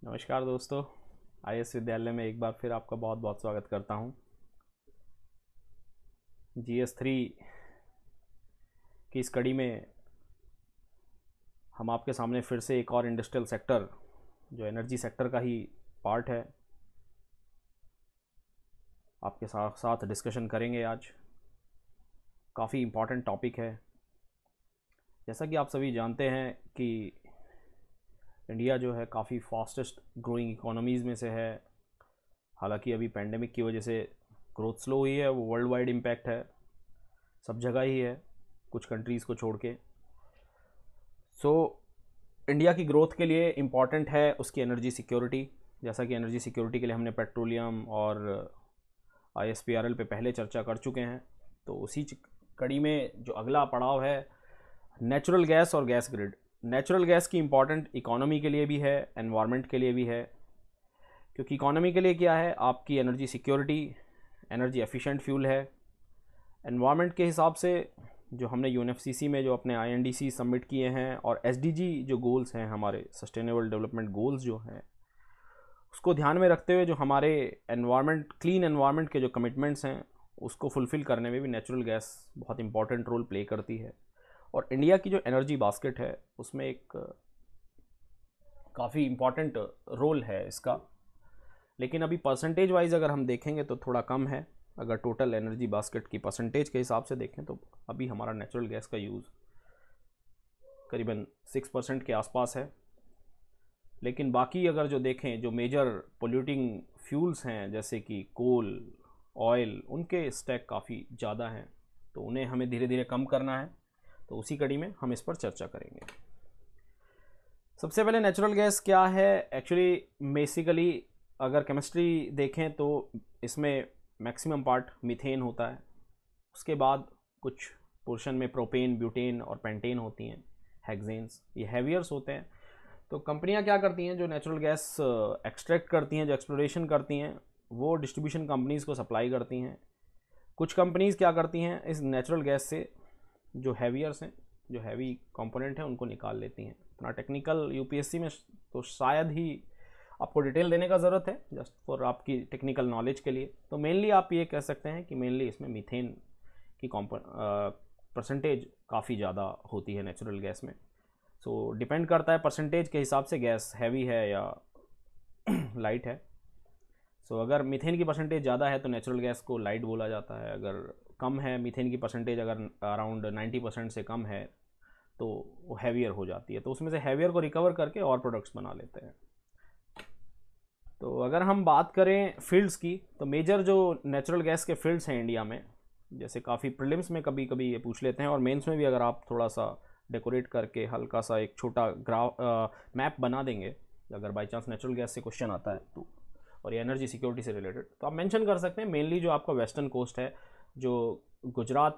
नमस्कार दोस्तों। आईएएस विद्यालय में एक बार फिर आपका बहुत बहुत स्वागत करता हूं। GS3 की इस कड़ी में हम आपके सामने फिर से एक और इंडस्ट्रियल सेक्टर जो एनर्जी सेक्टर का ही पार्ट है आपके साथ साथ डिस्कशन करेंगे। आज काफ़ी इम्पॉर्टेंट टॉपिक है। जैसा कि आप सभी जानते हैं कि इंडिया जो है काफ़ी फास्टेस्ट ग्रोइंग इकोनॉमीज़ में से है। हालांकि अभी पेंडेमिक की वजह से ग्रोथ स्लो हुई है, वो वर्ल्ड वाइड इम्पैक्ट है, सब जगह ही है, कुछ कंट्रीज़ को छोड़ के। इंडिया की ग्रोथ के लिए इम्पॉर्टेंट है उसकी एनर्जी सिक्योरिटी। जैसा कि एनर्जी सिक्योरिटी के लिए हमने पेट्रोलियम और ISPRL पे पहले चर्चा कर चुके हैं। तो उसी कड़ी में जो अगला पड़ाव है नेचुरल गैस और गैस ग्रिड। नेचुरल गैस की इम्पॉर्टेंट इकोनॉमी के लिए भी है, एनवायरनमेंट के लिए भी है। क्योंकि इकोनॉमी के लिए क्या है, आपकी energy security, energy efficient fuel है। एनवायरनमेंट के हिसाब से जो हमने UNFCCC में जो अपने INDC सबमिट किए हैं और SDG जो गोल्स हैं हमारे सस्टेनेबल डेवलपमेंट गोल्स जो हैं, उसको ध्यान में रखते हुए जो हमारे एनवायरनमेंट, क्लीन एनवायरनमेंट के जो कमिटमेंट्स हैं उसको फुलफ़िल करने में भी नेचुरल गैस बहुत इंपॉर्टेंट रोल प्ले करती है। और इंडिया की जो एनर्जी बास्केट है उसमें एक काफ़ी इम्पॉर्टेंट रोल है इसका। लेकिन अभी परसेंटेज वाइज अगर हम देखेंगे तो थोड़ा कम है। अगर टोटल एनर्जी बास्केट की परसेंटेज के हिसाब से देखें तो अभी हमारा नेचुरल गैस का यूज़ करीबन 6% के आसपास है। लेकिन बाकी अगर जो देखें, जो मेजर पोल्यूटिंग फ्यूल्स हैं जैसे कि कोल, ऑयल, उनके स्टैक काफ़ी ज़्यादा हैं, तो उन्हें हमें धीरे धीरे कम करना है। तो उसी कड़ी में हम इस पर चर्चा करेंगे। सबसे पहले नेचुरल गैस क्या है एक्चुअली। बेसिकली अगर केमिस्ट्री देखें तो इसमें मैक्सिमम पार्ट मीथेन होता है। उसके बाद कुछ पोर्शन में प्रोपेन, ब्यूटेन और पेंटेन होती हैं, हेक्सेन्स, ये हैवियर्स होते हैं। तो कंपनियां क्या करती हैं, जो नेचुरल गैस एक्सट्रैक्ट करती हैं, जो एक्सप्लोरेशन करती हैं, वो डिस्ट्रीब्यूशन कंपनीज़ को सप्लाई करती हैं। कुछ कंपनीज़ क्या करती हैं, इस नेचुरल गैस से जो हैवियर्स हैं, जो हैवी कंपोनेंट हैं, उनको निकाल लेती हैं। इतना टेक्निकल UPSC में तो शायद ही आपको डिटेल देने का ज़रूरत है, जस्ट फॉर आपकी टेक्निकल नॉलेज के लिए। तो मेनली आप ये कह सकते हैं कि मेनली इसमें मीथेन की परसेंटेज काफ़ी ज़्यादा होती है नेचुरल गैस में। सो डिपेंड करता है परसेंटेज के हिसाब से गैस हैवी है या लाइट है। अगर मीथेन की परसेंटेज ज़्यादा है तो नेचुरल गैस को लाइट बोला जाता है। अगर कम है मीथेन की परसेंटेज, अगर अराउंड 90% से कम है तो वो हैवियर हो जाती है। तो उसमें से हैवियर को रिकवर करके और प्रोडक्ट्स बना लेते हैं। तो अगर हम बात करें फील्ड्स की, तो मेजर जो नेचुरल गैस के फील्ड्स हैं इंडिया में, जैसे काफ़ी प्रीलिम्स में कभी कभी ये पूछ लेते हैं और मेंस में भी अगर आप थोड़ा सा डेकोरेट करके हल्का सा एक छोटा मैप बना देंगे, अगर बाई चांस नेचुरल गैस से क्वेश्चन आता है तो, और ये एनर्जी सिक्योरिटी से रिलेटेड, तो आप मेंशन कर सकते हैं मेनली जो आपका वेस्टर्न कोस्ट है, जो गुजरात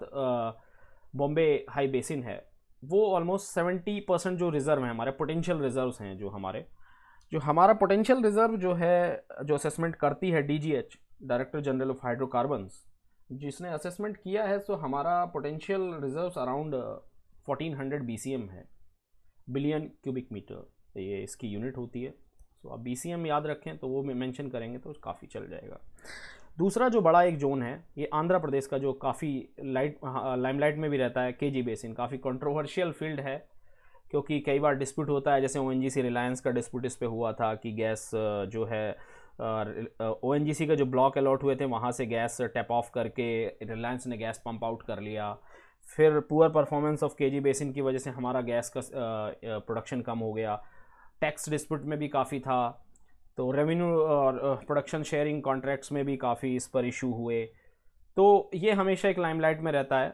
बॉम्बे हाई बेसिन है, वो ऑलमोस्ट 70% जो रिज़र्व हैं हमारे पोटेंशियल रिजर्व्स हैं, जो हमारा पोटेंशियल रिज़र्व जो है, जो असेसमेंट करती है DGH, director general of hydrocarbons, जिसने असेसमेंट किया है, तो हमारा पोटेंशियल रिजर्व्स अराउंड 1400 BCM है, बिलियन क्यूबिक मीटर, ये इसकी यूनिट होती है। सो आप BCM याद रखें तो वो मेंशन करेंगे तो काफ़ी चल जाएगा। दूसरा जो बड़ा एक जोन है ये आंध्र प्रदेश का, जो काफ़ी लाइमलाइट में भी रहता है, KG बेसिन। काफ़ी कंट्रोवर्शियल फील्ड है क्योंकि कई बार डिस्प्यूट होता है, जैसे ONGC रिलायंस का डिस्प्यूट इस पे हुआ था कि गैस जो है ONGC का जो ब्लॉक अलॉट हुए थे वहाँ से गैस टैप ऑफ करके रिलायंस ने गैस पंप आउट कर लिया। फिर poor performance of KG basin की वजह से हमारा गैस का प्रोडक्शन कम हो गया। टैक्स डिस्प्यूट में भी काफ़ी था, तो रेवेन्यू और प्रोडक्शन शेयरिंग कॉन्ट्रैक्ट्स में भी काफ़ी इस पर इशू हुए। तो ये हमेशा एक लाइमलाइट में रहता है,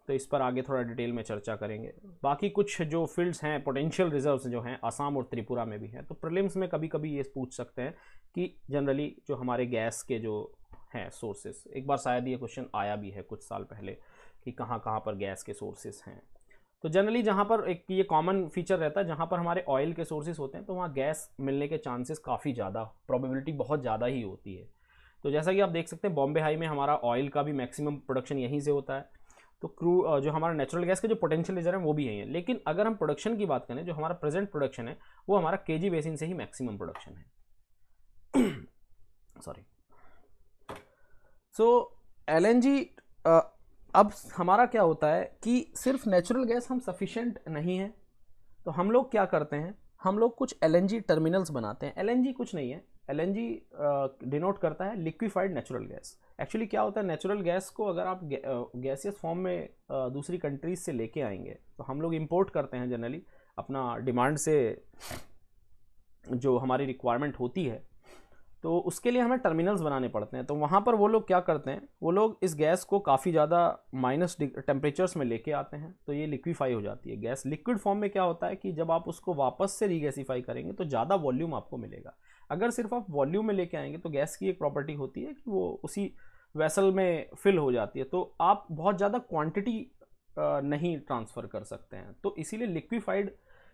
तो इस पर आगे थोड़ा डिटेल में चर्चा करेंगे। बाकी कुछ जो फील्ड्स हैं, पोटेंशियल रिजर्व्स जो हैं, असम और त्रिपुरा में भी हैं। तो प्रीलिम्स में कभी कभी ये पूछ सकते हैं कि जनरली जो हमारे गैस के जो हैं सोर्सेस, एक बार शायद ये क्वेश्चन आया भी है कुछ साल पहले कि कहाँ कहाँ पर गैस के सोर्सेस हैं। तो जनरली जहाँ पर एक ये कॉमन फीचर रहता है, जहाँ पर हमारे ऑयल के सोर्सेस होते हैं तो वहाँ गैस मिलने के चांसेस काफ़ी ज़्यादा, प्रोबेबिलिटी बहुत ज़्यादा ही होती है। तो जैसा कि आप देख सकते हैं बॉम्बे हाई में हमारा ऑयल का भी मैक्सिमम प्रोडक्शन यहीं से होता है। तो क्रू जो हमारा नेचुरल गैस के जो पोटेंशियल रिजर्व है वो भी यही है। लेकिन अगर हम प्रोडक्शन की बात करें, जो हमारा प्रेजेंट प्रोडक्शन है वो हमारा KG बेसिन से ही मैक्सिमम प्रोडक्शन है। सॉरी। सो एलएनजी, अब हमारा क्या होता है कि सिर्फ नेचुरल गैस हम सफिशिएंट नहीं है, तो हम लोग क्या करते हैं, हम लोग कुछ एलएनजी टर्मिनल्स बनाते हैं। एलएनजी कुछ नहीं है, एलएनजी डिनोट करता है लिक्विफाइड नेचुरल गैस। एक्चुअली क्या होता है, नेचुरल गैस को अगर आप गैसियस फॉर्म में दूसरी कंट्रीज से लेके आएंगे, तो हम लोग इंपोर्ट करते हैं जनरली अपना डिमांड से, जो हमारी रिक्वायरमेंट होती है, तो उसके लिए हमें टर्मिनल्स बनाने पड़ते हैं। तो वहाँ पर वो लोग क्या करते हैं, वो लोग इस गैस को काफ़ी ज़्यादा माइनस टेम्परेचर्स में लेके आते हैं, तो ये लिक्विफाई हो जाती है गैस। लिक्विड फॉर्म में क्या होता है कि जब आप उसको वापस से रीगैसीफाई करेंगे तो ज़्यादा वॉल्यूम आपको मिलेगा। अगर सिर्फ आप वॉल्यूम में लेके आएंगे तो गैस की एक प्रॉपर्टी होती है कि वो उसी वेसल में फिल हो जाती है, तो आप बहुत ज़्यादा क्वान्टिटी नहीं ट्रांसफ़र कर सकते हैं। तो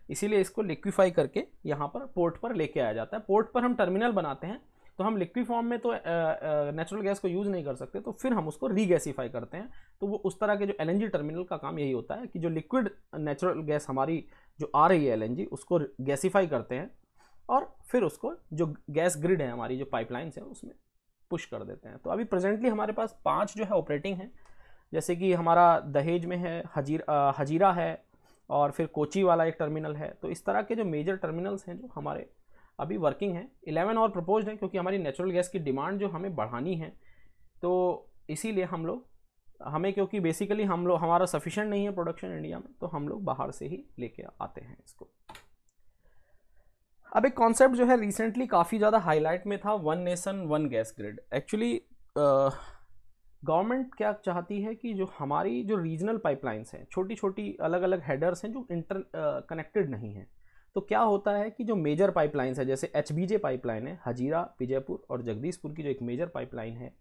इसीलिए इसको लिक्विफाई करके यहाँ पर पोर्ट पर लेके आया जाता है। पोर्ट पर हम टर्मिनल बनाते हैं, तो हम लिक्विड फॉर्म में तो नेचुरल गैस को यूज़ नहीं कर सकते, तो फिर हम उसको रीगैसीफाई करते हैं। तो वो उस तरह के जो एलएनजी टर्मिनल का काम यही होता है कि जो लिक्विड नेचुरल गैस हमारी जो आ रही है एलएनजी, उसको गैसीफाई करते हैं और फिर उसको जो गैस ग्रिड है हमारी, जो पाइपलाइंस है, उसमें पुश कर देते हैं। तो अभी प्रेजेंटली हमारे पास 5 जो है ऑपरेटिंग है, जैसे कि हमारा दहेज में है, हजीरा है, और फिर कोची वाला एक टर्मिनल है। तो इस तरह के जो मेजर टर्मिनल्स हैं जो हमारे अभी वर्किंग है, 11 और प्रपोज्ड है, क्योंकि हमारी नेचुरल गैस की डिमांड जो हमें बढ़ानी है, तो इसीलिए हमें क्योंकि बेसिकली हमारा सफिशिएंट नहीं है प्रोडक्शन इंडिया में, तो हम लोग बाहर से ही लेके आते हैं इसको। अब एक कॉन्सेप्ट जो है रिसेंटली काफ़ी ज़्यादा हाईलाइट में था, one nation one gas grid. Actually government क्या चाहती है कि जो हमारी जो रीजनल पाइपलाइंस हैं, छोटी छोटी अलग अलग हेडर्स हैं जो इंटर कनेक्टेड नहीं हैं, तो क्या होता है कि जो मेजर पाइपलाइंस है, जैसे एचबीजे पाइपलाइन है, हजीरा, विजयपुर और जगदीशपुर की जो एक मेजर पाइपलाइन है,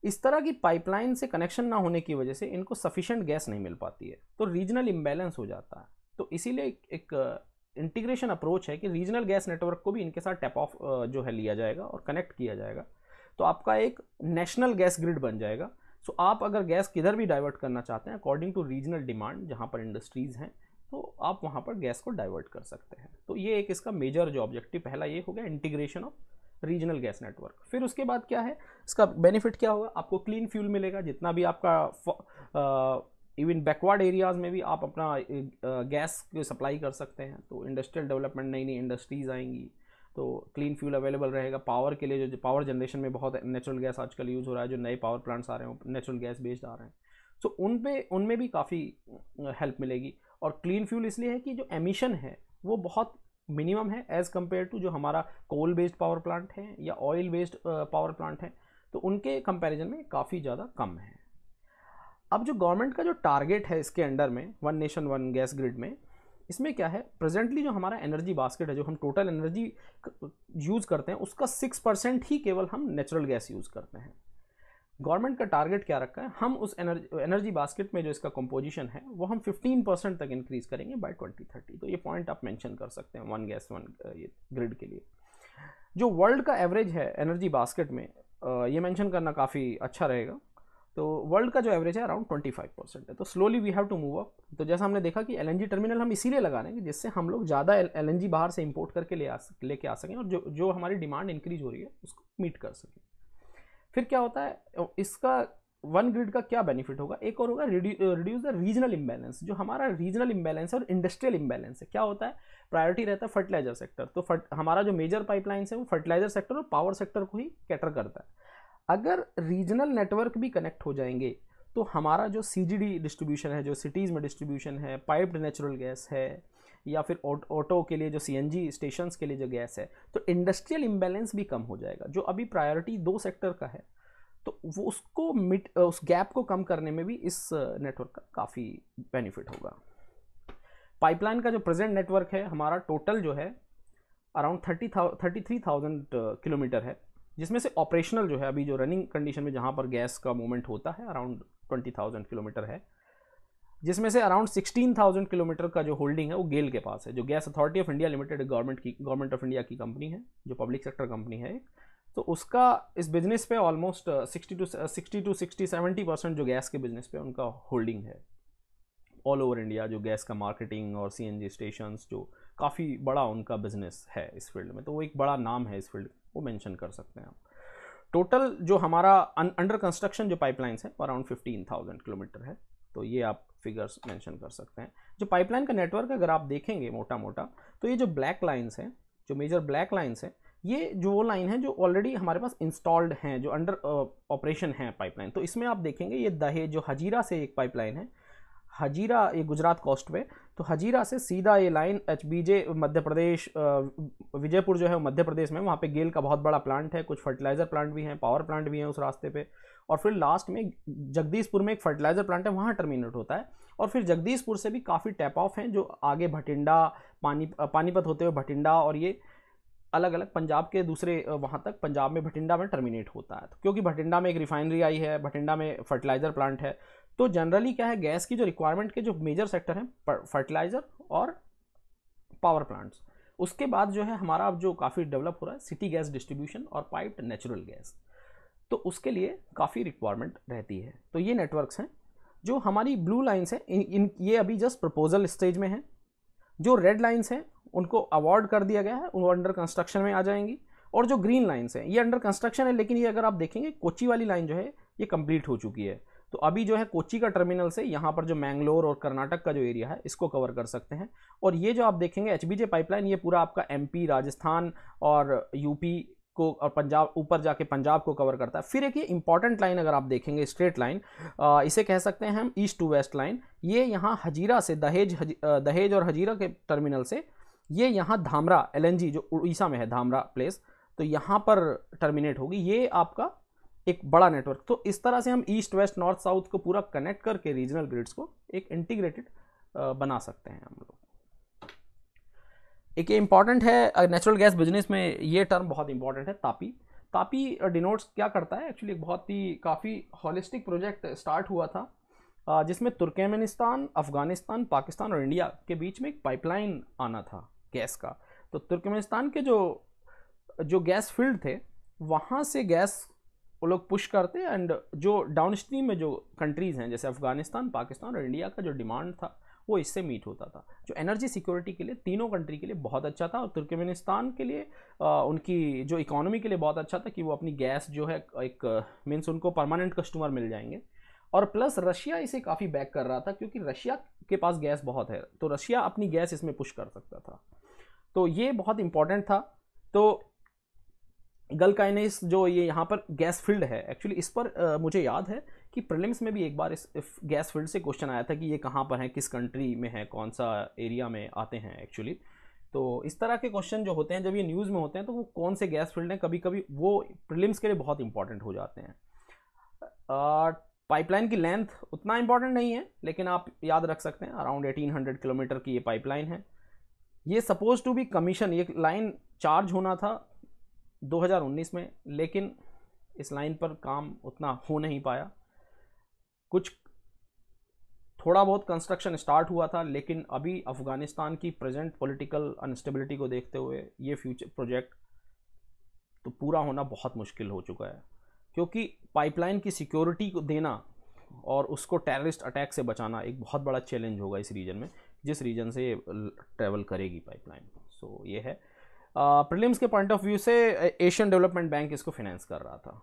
इस तरह की पाइपलाइन से कनेक्शन ना होने की वजह से इनको सफिशिएंट गैस नहीं मिल पाती है, तो रीजनल इम्बैलेंस हो जाता है। तो इसीलिए एक इंटीग्रेशन अप्रोच है कि रीजनल गैस नेटवर्क को भी इनके साथ टैप ऑफ जो है लिया जाएगा और कनेक्ट किया जाएगा, तो आपका एक नेशनल गैस ग्रिड बन जाएगा। सो आप अगर गैस किधर भी डाइवर्ट करना चाहते हैं अकॉर्डिंग टू रीजनल डिमांड, जहाँ पर इंडस्ट्रीज़ हैं, तो आप वहाँ पर गैस को डाइवर्ट कर सकते हैं। तो ये एक इसका मेजर जो ऑब्जेक्टिव पहला ये हो गया, integration of regional gas network. फिर उसके बाद क्या है, इसका बेनिफिट क्या होगा, आपको क्लीन फ्यूल मिलेगा। जितना भी आपका इवन बैकवर्ड एरियाज़ में भी आप अपना गैस सप्लाई कर सकते हैं। तो इंडस्ट्रियल डेवलपमेंट, नई नई इंडस्ट्रीज़ आएंगी, तो क्लीन फ्यूल अवेलेबल रहेगा। पावर के लिए जो पावर जनरेशन में बहुत नेचुरल गैस आजकल यूज़ हो रहा है, जो नए पावर प्लांट्स आ रहे हैं नेचुरल गैस बेस्ड आ रहे हैं, सो उनमें भी काफ़ी हेल्प मिलेगी। और क्लीन फ्यूल इसलिए है कि जो एमिशन है वो बहुत मिनिमम है एज़ कम्पेयर टू जो हमारा कोल बेस्ड पावर प्लांट है या ऑयल बेस्ड पावर प्लांट है, तो उनके कंपैरिजन में काफ़ी ज़्यादा कम है। अब जो गवर्नमेंट का जो टारगेट है इसके अंडर में, one nation one gas grid में, इसमें क्या है, प्रेजेंटली जो हमारा एनर्जी बास्केट है, जो हम टोटल एनर्जी यूज़ करते हैं, उसका 6% ही केवल हम नेचुरल गैस यूज़ करते हैं। गवर्नमेंट का टारगेट क्या रखा है, हम उस एनर्जी बास्केट में जो इसका कंपोजिशन है वो हम 15% तक इंक्रीज करेंगे बाय 2030। तो ये पॉइंट आप मेंशन कर सकते हैं वन गैस वन ये ग्रिड के लिए। जो वर्ल्ड का एवरेज है एनर्जी बास्केट में, ये मेंशन करना काफ़ी अच्छा रहेगा। तो वर्ल्ड का जो एवरेज है अराउंड 25% है। तो slowly we have to move up. तो जैसा हमने देखा कि एलएनजी टर्मिनल हम इसीलिए लगा रहे हैं जिससे हम लोग ज़्यादा एलएनजी बाहर से इंपोर्ट करके लेके आ सकें, और जो हमारी डिमांड इंक्रीज हो रही है उसको मीट कर सकें। फिर क्या होता है, इसका वन ग्रिड का क्या बेनिफिट होगा, एक और होगा रिड्यूस द रीजनल इम्बैलेंस। जो हमारा रीजनल इम्बैलेंस और इंडस्ट्रियल इम्बैलेंस है, क्या होता है, प्रायोरिटी रहता है फर्टिलाइजर सेक्टर। तो हमारा जो मेजर पाइपलाइंस है वो फर्टिलाइजर सेक्टर और पावर सेक्टर को ही कैटर करता है। अगर रीजनल नेटवर्क भी कनेक्ट हो जाएंगे तो हमारा जो सीजीडी डिस्ट्रीब्यूशन है, जो सिटीज़ में डिस्ट्रीब्यूशन है, पाइप्ड नेचुरल गैस है, या फिर ऑटो के लिए जो सीएनजी स्टेशंस के लिए जो गैस है, तो इंडस्ट्रियल इम्बैलेंस भी कम हो जाएगा। जो अभी प्रायोरिटी 2 सेक्टर का है, तो वो उस गैप को कम करने में भी इस नेटवर्क का काफ़ी बेनिफिट होगा। पाइपलाइन का जो प्रेजेंट नेटवर्क है हमारा टोटल जो है अराउंड 33,000 किलोमीटर है, जिसमें से ऑपरेशनल जो है अभी जो रनिंग कंडीशन में जहाँ पर गैस का मूवमेंट होता है अराउंड 20,000 किलोमीटर है, जिसमें से अराउंड 16,000 किलोमीटर का जो होल्डिंग है वो गेल के पास है। जो gas authority of India limited government of India की कंपनी है, जो पब्लिक सेक्टर कंपनी है, तो उसका इस बिजनेस पे ऑलमोस्ट 60-70% जो गैस के बिजनेस पे उनका होल्डिंग है ऑल ओवर इंडिया। जो गैस का मार्केटिंग और सीएनजी स्टेशंस, जो काफ़ी बड़ा उनका बिजनेस है इस फील्ड में, तो वो एक बड़ा नाम है इस फील्ड वो मेंशन कर सकते हैं आप। टोटल जो हमारा अंडर कंस्ट्रक्शन जो पाइपलाइंस है अराउंड 15,000 किलोमीटर है, तो ये आप फिगर्स मेंशन कर सकते हैं। जो पाइपलाइन का नेटवर्क अगर आप देखेंगे मोटा मोटा, तो ये जो ब्लैक लाइंस हैं, जो मेजर ब्लैक लाइंस हैं, ये जो वो लाइन है जो ऑलरेडी हमारे पास इंस्टॉल्ड हैं, जो अंडर ऑपरेशन है पाइपलाइन। तो इसमें आप देखेंगे ये दहेज जो हजीरा से एक पाइपलाइन है, हजीरा ये गुजरात कोस्ट पे, तो हजीरा से सीधा ये लाइन HBJ मध्य प्रदेश, विजयपुर जो है मध्य प्रदेश में, वहाँ पे गेल का बहुत बड़ा प्लांट है, कुछ फर्टिलाइजर प्लांट भी हैं, पावर प्लांट भी हैं उस रास्ते पे, और फिर लास्ट में जगदीशपुर में एक फर्टिलाइजर प्लांट है, वहाँ टर्मिनेट होता है। और फिर जगदीशपुर से भी काफ़ी टैप ऑफ हैं जो आगे भटिंडा, पानीपत होते हुए भटिंडा, और ये अलग अलग पंजाब के दूसरे वहाँ तक, पंजाब में भटिंडा में टर्मिनेट होता है। तो क्योंकि भटिंडा में एक रिफाइनरी आई है, भटिंडा में फर्टिलाइजर प्लांट है, तो जनरली क्या है, गैस की जो रिक्वायरमेंट के जो मेजर सेक्टर हैं फर्टिलाइजर और पावर प्लांट्स। उसके बाद जो है हमारा अब जो काफ़ी डेवलप हो रहा है सिटी गैस डिस्ट्रीब्यूशन और पाइप्ड नेचुरल गैस, तो उसके लिए काफ़ी रिक्वायरमेंट रहती है। तो ये नेटवर्क्स हैं जो हमारी ब्लू लाइन्स हैं, इन ये अभी जस्ट प्रपोजल स्टेज में हैं। जो रेड लाइन्स हैं उनको अवॉर्ड कर दिया गया है, वो अंडर कंस्ट्रक्शन में आ जाएंगी। और जो ग्रीन लाइन्स हैं ये अंडर कंस्ट्रक्शन है, लेकिन ये अगर आप देखेंगे कोच्चि वाली लाइन जो है ये कंप्लीट हो चुकी है। तो अभी जो है कोच्चि का टर्मिनल से यहाँ पर जो मैंगलोर और कर्नाटक का जो एरिया है इसको कवर कर सकते हैं। और ये जो आप देखेंगे HBJ पाइपलाइन, ये पूरा आपका MP, राजस्थान और UP को और पंजाब, ऊपर जाके पंजाब को कवर करता है। फिर एक ये इंपॉर्टेंट लाइन अगर आप देखेंगे, स्ट्रेट लाइन, इसे कह सकते हैं हम ईस्ट टू वेस्ट लाइन। ये यहाँ हजीरा से दहेज और हजीरा के टर्मिनल से ये यहाँ धामरा LNG जो उड़ीसा में है, धामरा प्लेस, तो यहाँ पर टर्मिनेट होगी। ये आपका एक बड़ा नेटवर्क। तो इस तरह से हम ईस्ट वेस्ट नॉर्थ साउथ को पूरा कनेक्ट करके रीजनल ग्रिड्स को एक इंटीग्रेटेड बना सकते हैं हम लोग। एक ये इंपॉर्टेंट है नेचुरल गैस बिजनेस में, ये टर्म बहुत इंपॉर्टेंट है, तापी। तापी डिनोट्स क्या करता है, एक्चुअली एक बहुत ही काफ़ी हॉलिस्टिक प्रोजेक्ट स्टार्ट हुआ था जिसमें तुर्कमेनिस्तान, अफगानिस्तान, पाकिस्तान और इंडिया के बीच में एक पाइपलाइन आना था गैस का। तो तुर्कमेनिस्तान के जो गैस फील्ड थे वहाँ से गैस वो लोग पुश करते, एंड जो डाउनस्ट्रीम में जो कंट्रीज़ हैं जैसे अफगानिस्तान, पाकिस्तान और इंडिया का जो डिमांड था वो इससे मीट होता था, जो एनर्जी सिक्योरिटी के लिए तीनों कंट्री के लिए बहुत अच्छा था। और तुर्कमेनिस्तान के लिए उनकी जो इकोनॉमी के लिए बहुत अच्छा था कि वो अपनी गैस जो है एक मीन्स उनको परमानेंट कस्टमर मिल जाएंगे। और प्लस रशिया इसे काफ़ी बैक कर रहा था क्योंकि रशिया के पास गैस बहुत है, तो रशिया अपनी गैस इसमें पुश कर सकता था। तो ये बहुत इंपॉर्टेंट था। तो गलकाइनेस जो ये यहाँ पर गैस फील्ड है, एक्चुअली इस पर मुझे याद है कि प्रीलिम्स में भी एक बार इस गैस फील्ड से क्वेश्चन आया था कि ये कहाँ पर है, किस कंट्री में है, कौन सा एरिया में आते हैं एक्चुअली। तो इस तरह के क्वेश्चन जो होते हैं जब ये न्यूज़ में होते हैं तो वो कौन से गैस फील्ड हैं, कभी कभी वो प्रीलिम्स के लिए बहुत इंपॉर्टेंट हो जाते हैं। पाइपलाइन की लेंथ उतना इंपॉर्टेंट नहीं है, लेकिन आप याद रख सकते हैं अराउंड 1800 किलोमीटर की ये पाइपलाइन है। ये सपोज टू बी कमीशन, ये लाइन चार्ज होना था 2019 में, लेकिन इस लाइन पर काम उतना हो नहीं पाया। कुछ थोड़ा बहुत कंस्ट्रक्शन स्टार्ट हुआ था, लेकिन अभी अफगानिस्तान की प्रेजेंट पॉलिटिकल अनस्टेबिलिटी को देखते हुए ये फ्यूचर प्रोजेक्ट तो पूरा होना बहुत मुश्किल हो चुका है, क्योंकि पाइपलाइन की सिक्योरिटी को देना और उसको टेररिस्ट अटैक से बचाना एक बहुत बड़ा चैलेंज होगा इस रीजन में, जिस रीजन से ट्रैवल करेगी पाइपलाइन। सो ये है प्रीलिम्स के पॉइंट ऑफ व्यू से एशियन डेवलपमेंट बैंक इसको फाइनेंस कर रहा था।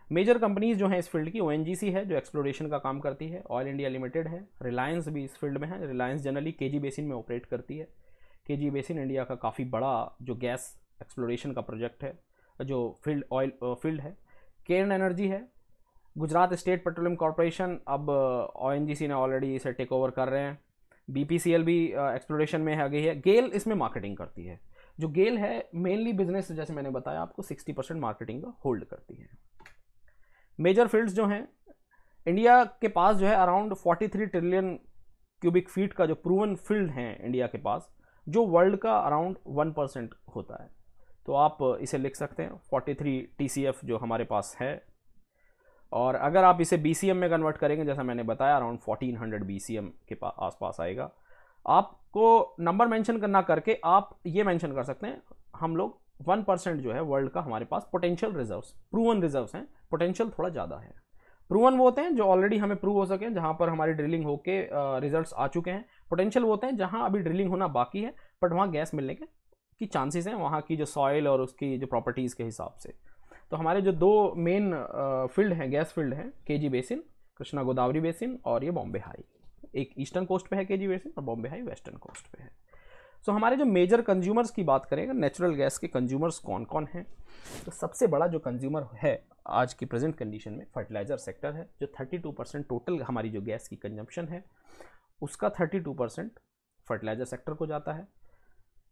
मेजर कंपनीज जो हैं इस फील्ड की, ONGC है जो एक्सप्लोरेशन का काम करती है, ऑयल इंडिया लिमिटेड है, रिलायंस भी इस फील्ड में है। रिलायंस जनरली KG बेसिन में ऑपरेट करती है। KG बेसिन इंडिया का काफ़ी बड़ा जो गैस एक्सप्लोरेशन का प्रोजेक्ट है, जो ऑयल फील्ड है। केर्न एनर्जी है, गुजरात स्टेट पेट्रोलियम कॉरपोरेशन, अब ONGC ने ऑलरेडी इसे टेक ओवर कर रहे हैं। BPCL भी एक्सप्लोरेशन में आ गई है। गेल इसमें मार्केटिंग करती है। जो गेल है मेनली बिजनेस, जैसे मैंने बताया आपको, 60% मार्केटिंग का होल्ड करती है। मेजर फील्ड्स जो हैं, इंडिया के पास जो है अराउंड 43 ट्रिलियन क्यूबिक फीट का जो प्रूवन फील्ड हैं इंडिया के पास, जो वर्ल्ड का अराउंड 1% होता है। तो आप इसे लिख सकते हैं 43 TCF जो हमारे पास है। और अगर आप इसे BCM में कन्वर्ट करेंगे, जैसा मैंने बताया, अराउंड 1400 BCM के आसपास आएगा। आपको नंबर मेंशन करना करके आप ये मेंशन कर सकते हैं, हम लोग 1% जो है वर्ल्ड का हमारे पास पोटेंशियल रिजर्व्स, प्रूवन रिजर्व्स हैं। पोटेंशियल थोड़ा ज़्यादा है। प्रूवन वो होते हैं जो ऑलरेडी हमें प्रूव हो सके, जहाँ पर हमारी ड्रिलिंग होके रिजल्ट्स आ चुके हैं। पोटेंशियल वो होते हैं जहाँ अभी ड्रिलिंग होना बाकी है बट वहाँ गैस मिलने के की चांसेस हैं वहाँ की जो सॉइल और उसकी जो प्रॉपर्टीज़ के हिसाब से। तो हमारे जो दो मेन फील्ड हैं, गैस फील्ड हैं, KG basin, Krishna Godavari basin, और ये बॉम्बे हाई। एक ईस्टर्न कोस्ट पे है केजी बेसिन और बॉम्बे हाई वेस्टर्न कोस्ट पे है। सो हमारे जो मेजर कंज्यूमर्स की बात करें, नेचुरल गैस के कंज्यूमर्स कौन कौन हैं, तो सबसे बड़ा जो कंज्यूमर है आज की प्रेजेंट कंडीशन में फर्टिलाइजर सेक्टर है, जो 32% टोटल हमारी जो गैस की कंजम्पशन है उसका 32% फर्टिलाइजर सेक्टर को जाता है।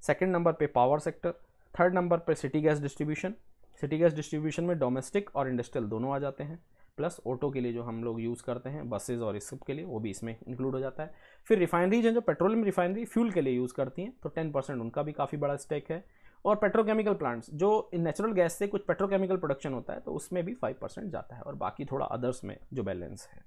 सेकंड नंबर पे पावर सेक्टर, थर्ड नंबर पे city gas distribution. City gas distribution में डोमेस्टिक और इंडस्ट्रियल दोनों आ जाते हैं, प्लस ऑटो के लिए जो हम लोग यूज़ करते हैं बसेज और इस सब के लिए, वो भी इसमें इंक्लूड हो जाता है। फिर रिफाइनरीज हैं जो पेट्रोलियम रिफाइनरी फ्यूल के लिए यूज़ करती हैं, तो 10% उनका भी काफ़ी बड़ा स्टेक है। और पेट्रोकेमिकल प्लांट्स जो नेचुरल गैस से कुछ पेट्रोकेमिकल प्रोडक्शन होता है तो उसमें भी 5% जाता है, और बाकी थोड़ा अदर्स में जो बैलेंस है।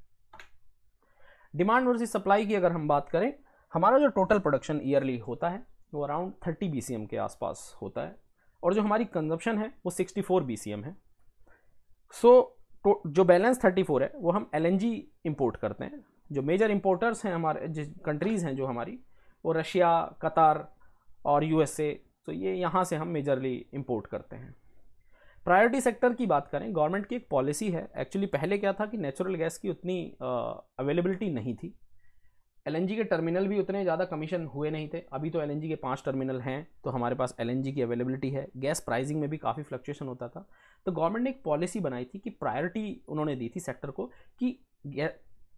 डिमांड वर्सेस सप्लाई की अगर हम बात करें, हमारा जो टोटल प्रोडक्शन ईयरली होता है वो अराउंड 30 BCM के आसपास होता है, और जो हमारी कंजप्शन है वो 64 BCM है। सो जो बैलेंस 34 है वो हम LNG इंपोर्ट करते हैं। जो मेजर इंपोर्टर्स हैं हमारे, जिस कंट्रीज़ हैं जो हमारी, वो रशिया, कतार और USA, तो ये यहाँ से हम मेजरली इंपोर्ट करते हैं। प्रायोरिटी सेक्टर की बात करें, गवर्नमेंट की एक पॉलिसी है। एक्चुअली पहले क्या था कि नेचुरल गैस की उतनी अवेलेबिलिटी नहीं थी, LNG के टर्मिनल भी उतने ज़्यादा कमीशन हुए नहीं थे। अभी तो LNG के 5 टर्मिनल हैं, तो हमारे पास LNG की अवेलेबिलिटी है। गैस प्राइसिंग में भी काफ़ी फ्लक्चुएशन होता था, तो गवर्नमेंट ने एक पॉलिसी बनाई थी कि प्रायोरिटी उन्होंने दी थी सेक्टर को कि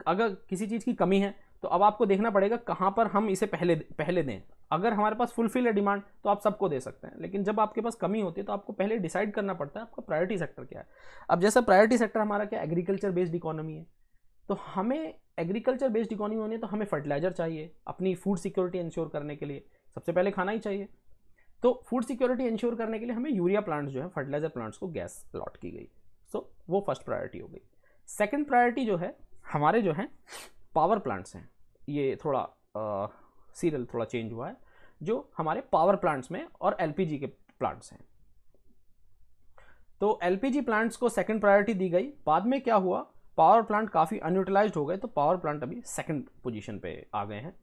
अगर किसी चीज़ की कमी है तो अब आपको देखना पड़ेगा कहाँ पर हम इसे पहले दें। अगर हमारे पास फुलफिल है डिमांड तो आप सबको दे सकते हैं, लेकिन जब आपके पास कमी होती है तो आपको पहले डिसाइड करना पड़ता है आपका प्रायोरिटी सेक्टर क्या है। अब जैसा प्रायोरिटी सेक्टर हमारा क्या, एग्रीकल्चर बेस्ड इकोनॉमी है, तो हमें एग्रीकल्चर बेस्ड इकोनॉमी होनी है तो हमें फर्टिलाइजर चाहिए अपनी फूड सिक्योरिटी इंश्योर करने के लिए, सबसे पहले खाना ही चाहिए। तो फूड सिक्योरिटी इंश्योर करने के लिए हमें यूरिया प्लांट्स जो है, फर्टिलाइजर प्लांट्स को गैस अलॉट की गई। सो वो फर्स्ट प्रायोरिटी हो गई। सेकेंड प्रायोरिटी जो है हमारे जो है पावर प्लांट्स हैं, ये थोड़ा सीरियल थोड़ा चेंज हुआ है, जो हमारे पावर प्लांट्स में और LPG के प्लांट्स हैं। तो LPG प्लांट्स को सेकंड प्रायोरिटी दी गई। बाद में क्या हुआ, पावर प्लांट काफ़ी अनयूटिलाइज्ड हो गए, तो पावर प्लांट अभी सेकंड पोजीशन पे आ गए हैं।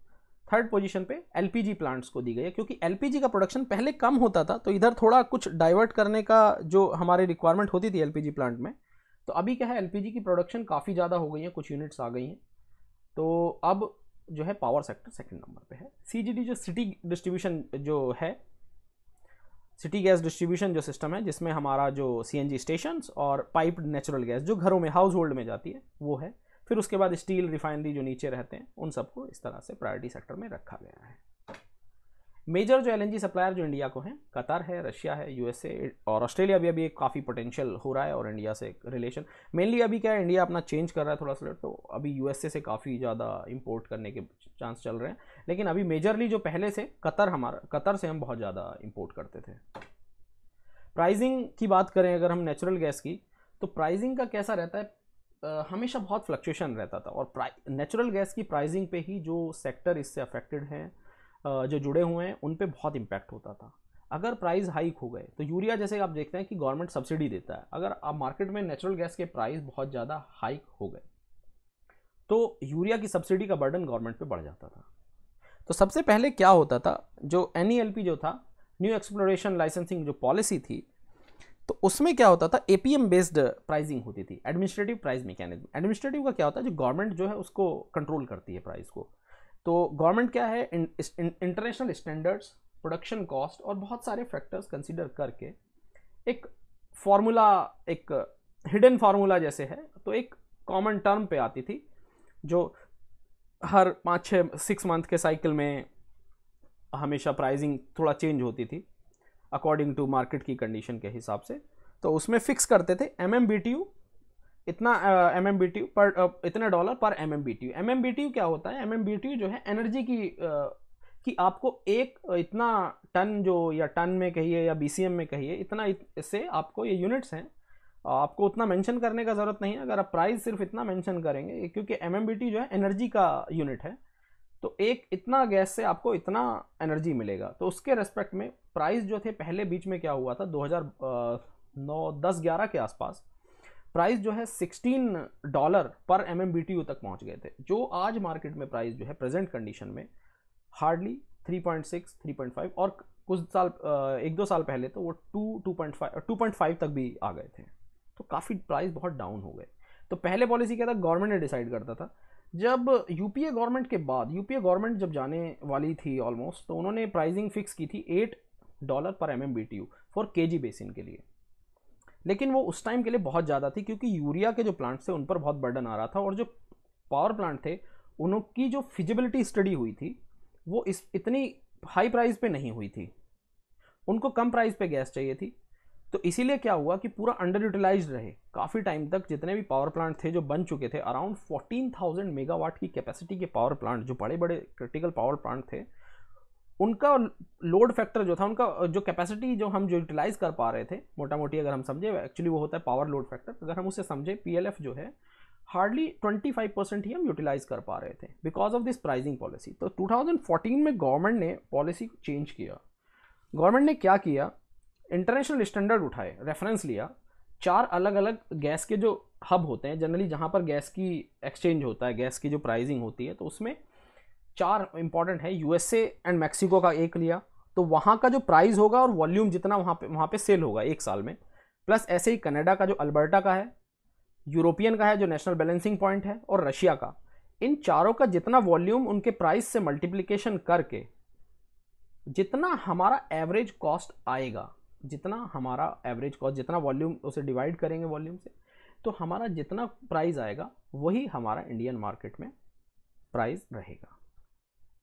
थर्ड पोजीशन पे LPG प्लांट्स को दी गई है, क्योंकि LPG का प्रोडक्शन पहले कम होता था, तो इधर थोड़ा कुछ डाइवर्ट करने का जो हमारी रिक्वायरमेंट होती थी LPG प्लांट में, तो अभी क्या है LPG की प्रोडक्शन काफ़ी ज़्यादा हो गई है, कुछ यूनिट्स आ गई हैं, तो अब जो है पावर सेक्टर सेकंड नंबर पे है। CGD जो सिटी डिस्ट्रीब्यूशन जो है, सिटी गैस डिस्ट्रीब्यूशन जो सिस्टम है, जिसमें हमारा जो CNG स्टेशंस और पाइप्ड नेचुरल गैस जो घरों में हाउस होल्ड में जाती है वो है। फिर उसके बाद स्टील रिफाइनरी जो नीचे रहते हैं उन सबको इस तरह से प्रायोरिटी सेक्टर में रखा गया है। मेजर जो LNG सप्लायर जो इंडिया को हैं, कतर है, रशिया है, USA और ऑस्ट्रेलिया भी अभी एक काफ़ी पोटेंशियल हो रहा है, और इंडिया से रिलेशन मेनली अभी क्या है, इंडिया अपना चेंज कर रहा है थोड़ा सा, तो अभी USA से काफ़ी ज़्यादा इंपोर्ट करने के चांस चल रहे हैं, लेकिन अभी मेजरली जो पहले से कतर से हम बहुत ज़्यादा इंपोर्ट करते थे। प्राइसिंग की बात करें अगर हम नेचुरल गैस की, तो प्राइसिंग का कैसा रहता है, हमेशा बहुत फ्लक्चुएशन रहता था, और नेचुरल गैस की प्राइसिंग पे ही जो सेक्टर इससे अफेक्टेड हैं, जो जुड़े हुए हैं, उन पे बहुत इम्पैक्ट होता था। अगर प्राइस हाइक हो गए तो यूरिया जैसे आप देखते हैं कि गवर्नमेंट सब्सिडी देता है, अगर आप मार्केट में नेचुरल गैस के प्राइस बहुत ज़्यादा हाइक हो गए तो यूरिया की सब्सिडी का बर्डन गवर्नमेंट पे बढ़ जाता था। तो सबसे पहले क्या होता था, जो NELP जो था, न्यू एक्सप्लोरेशन लाइसेंसिंग जो पॉलिसी थी, तो उसमें क्या होता था, APM बेस्ड प्राइसिंग होती थी, एडमिनिस्ट्रेटिव प्राइस मैकेनिज्म। एडमिनिस्ट्रेटिव का क्या होता है, जो गवर्नमेंट जो है उसको कंट्रोल करती है प्राइस को। तो गवर्नमेंट क्या है, इंटरनेशनल स्टैंडर्ड्स, प्रोडक्शन कॉस्ट और बहुत सारे फैक्टर्स कंसीडर करके एक फार्मूला, एक हिडन फार्मूला जैसे है, तो एक कॉमन टर्म पे आती थी, जो हर 5-6 मंथ के साइकिल में हमेशा प्राइसिंग थोड़ा चेंज होती थी अकॉर्डिंग टू मार्केट की कंडीशन के हिसाब से। तो उसमें फिक्स करते थे MMBTU इतना, MMBTU पर इतने डॉलर पर MMBTU। MMBTU क्या होता है, MMBTU जो है एनर्जी की कि आपको एक इतना टन जो, या टन में कहिए या BCM में कहिए, इतना इससे आपको, ये यूनिट्स हैं, आपको उतना मेंशन करने का ज़रूरत नहीं है। अगर आप प्राइस सिर्फ इतना मेंशन करेंगे, क्योंकि MMBTU जो है एनर्जी का यूनिट है, तो एक इतना गैस से आपको इतना एनर्जी मिलेगा। तो उसके रेस्पेक्ट में प्राइस जो थे पहले बीच में क्या हुआ था, 2009-10-11 के आसपास प्राइस जो है $16 पर MMBTU तक पहुंच गए थे, जो आज मार्केट में प्राइस जो है प्रेजेंट कंडीशन में हार्डली 3.6, 3.5 और कुछ साल 1-2 साल पहले तो वो 2.5 तक भी आ गए थे। तो काफ़ी प्राइस बहुत डाउन हो गए। तो पहले पॉलिसी क्या था, गवर्नमेंट ने डिसाइड करता था। जब यूपीए गवर्नमेंट के बाद, यूपीए गवर्नमेंट जब जाने वाली थी ऑलमोस्ट, तो उन्होंने प्राइसिंग फिक्स की थी $8 पर MMBTU फॉर केजी बेसिन के लिए। लेकिन वो उस टाइम के लिए बहुत ज़्यादा थी, क्योंकि यूरिया के जो प्लांट्स थे उन पर बहुत बर्डन आ रहा था, और जो पावर प्लांट थे उनकी जो फिजिबिलिटी स्टडी हुई थी वो इतनी हाई प्राइस पे नहीं हुई थी, उनको कम प्राइस पे गैस चाहिए थी। तो इसीलिए क्या हुआ कि पूरा अंडर यूटिलाइज्ड रहे काफ़ी टाइम तक। जितने भी पावर प्लांट थे जो बन चुके थे, अराउंड 14,000 मेगावाट की कैपेसिटी के पावर प्लांट, जो बड़े बड़े क्रिटिकल पावर प्लांट थे, उनका लोड फैक्टर जो था, उनका जो कैपेसिटी जो हम जो यूटिलाइज कर पा रहे थे, मोटा मोटी अगर हम समझे, एक्चुअली वो होता है पावर लोड फैक्टर, अगर हम उसे समझे, PLF जो है हार्डली 25% ही हम यूटिलाइज कर पा रहे थे because of this pricing policy. तो 2014 में गवर्नमेंट ने पॉलिसी को चेंज किया। गवर्नमेंट ने क्या किया, इंटरनेशनल स्टैंडर्ड उठाए, रेफरेंस लिया, 4 अलग अलग गैस के जो हब होते हैं जनरली, जहाँ पर गैस की एक्सचेंज होता है, गैस की जो प्राइसिंग होती है, तो उसमें 4 इंपॉर्टेंट है। USA एंड मैक्सिको का एक लिया, तो वहाँ का जो प्राइस होगा और वॉल्यूम जितना वहाँ पे सेल होगा एक साल में, प्लस ऐसे ही कनाडा का जो अल्बर्टा का है, यूरोपियन का है जो नेशनल बैलेंसिंग पॉइंट है, और रशिया का। इन चारों का जितना वॉल्यूम उनके प्राइस से मल्टीप्लिकेशन करके जितना हमारा एवरेज कॉस्ट आएगा, जितना हमारा एवरेज कॉस्ट, जितना वॉल्यूम उसे डिवाइड करेंगे वॉल्यूम से, तो हमारा जितना प्राइस आएगा वही हमारा इंडियन मार्केट में प्राइस रहेगा।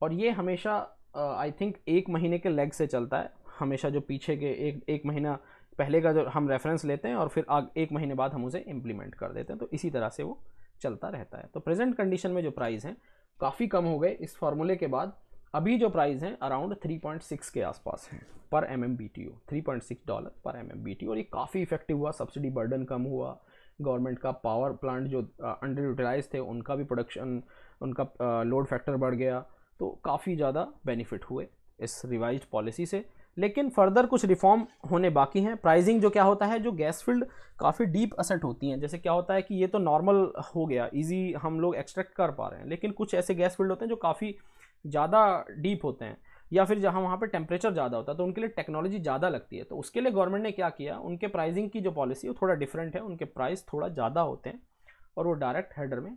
और ये हमेशा आई थिंक 1 महीने के लेग से चलता है हमेशा, जो पीछे के एक महीना पहले का जो हम रेफरेंस लेते हैं और फिर 1 महीने बाद हम उसे इम्प्लीमेंट कर देते हैं, तो इसी तरह से वो चलता रहता है। तो प्रेजेंट कंडीशन में जो प्राइस हैं काफ़ी कम हो गए इस फार्मूले के बाद। अभी जो प्राइस हैं अराउंड 3.6 के आसपास हैं पर MMBTU, $3.6 पर MMBTU, और ये काफ़ी इफेक्टिव हुआ, सब्सिडी बर्डन कम हुआ, गवर्नमेंट का पावर प्लांट जो अंडर यूटिलाइज थे उनका भी प्रोडक्शन, उनका लोड फैक्टर बढ़ गया, तो काफ़ी ज़्यादा बेनिफिट हुए इस रिवाइज्ड पॉलिसी से। लेकिन फर्दर कुछ रिफॉर्म होने बाकी हैं। प्राइसिंग जो क्या होता है, जो गैस फील्ड काफ़ी डीप असेट होती हैं, जैसे क्या होता है कि ये तो नॉर्मल हो गया, इजी हम लोग एक्सट्रैक्ट कर पा रहे हैं, लेकिन कुछ ऐसे गैस फील्ड होते हैं जो काफ़ी ज़्यादा डीप होते हैं, या फिर जहाँ वहाँ पे टेम्परेचर ज़्यादा होता है, तो उनके लिए टेक्नोलॉजी ज़्यादा लगती है। तो उसके लिए गवर्नमेंट ने क्या किया, उनके प्राइसिंग की जो पॉलिसी है वो थोड़ा डिफरेंट है, उनके प्राइस थोड़ा ज़्यादा होते हैं और वो डायरेक्ट हेडर में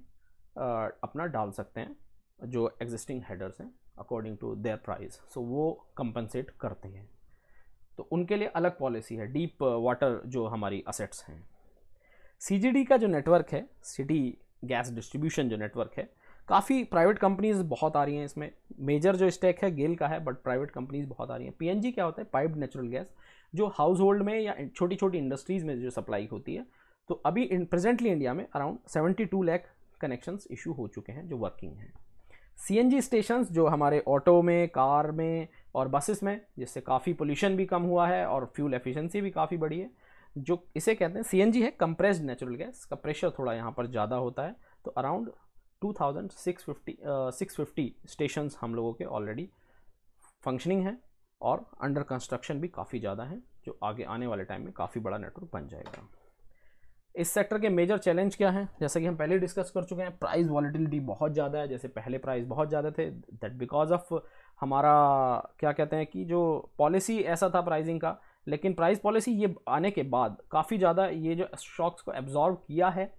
अपना डाल सकते हैं, जो एग्जिस्टिंग हेडर्स हैं अकॉर्डिंग टू देयर प्राइस, सो वो कंपनसेट करते हैं। तो उनके लिए अलग पॉलिसी है, डीप वाटर जो हमारी असेट्स हैं। CGD का जो नेटवर्क है, सिटी गैस डिस्ट्रीब्यूशन जो नेटवर्क है, काफ़ी प्राइवेट कंपनीज बहुत आ रही हैं इसमें। मेजर जो स्टेक है गेल का है, बट प्राइवेट कंपनीज बहुत आ रही हैं। PNG क्या होता है, पाइप्ड नेचुरल गैस, जो हाउस होल्ड में या छोटी छोटी इंडस्ट्रीज़ में जो सप्लाई होती है। तो अभी प्रेजेंटली इंडिया में अराउंड 72 लाख कनेक्शंस इशू हो चुके हैं जो वर्किंग हैं। CNG स्टेशंस जो हमारे ऑटो में, कार में और बसेस में, जिससे काफ़ी पोल्यूशन भी कम हुआ है और फ्यूल एफिशिएंसी भी काफ़ी बढ़ी है। जो इसे कहते हैं CNG है कंप्रेस्ड नेचुरल गैस, का प्रेशर थोड़ा यहाँ पर ज़्यादा होता है। तो अराउंड 2650 स्टेशंस हम लोगों के ऑलरेडी फंक्शनिंग हैं और अंडर कंस्ट्रक्शन भी काफ़ी ज़्यादा हैं, जो आगे आने वाले टाइम में काफ़ी बड़ा नेटवर्क बन जाएगा। इस सेक्टर के मेजर चैलेंज क्या हैं, जैसा कि हम पहले डिस्कस कर चुके हैं, प्राइस वॉलेटिलिटी बहुत ज़्यादा है। जैसे पहले प्राइस बहुत ज़्यादा थे, दैट बिकॉज ऑफ हमारा क्या कहते हैं कि जो पॉलिसी ऐसा था प्राइसिंग का, लेकिन प्राइस पॉलिसी ये आने के बाद काफ़ी ज़्यादा ये जो शॉक्स को एब्जॉर्ब किया है।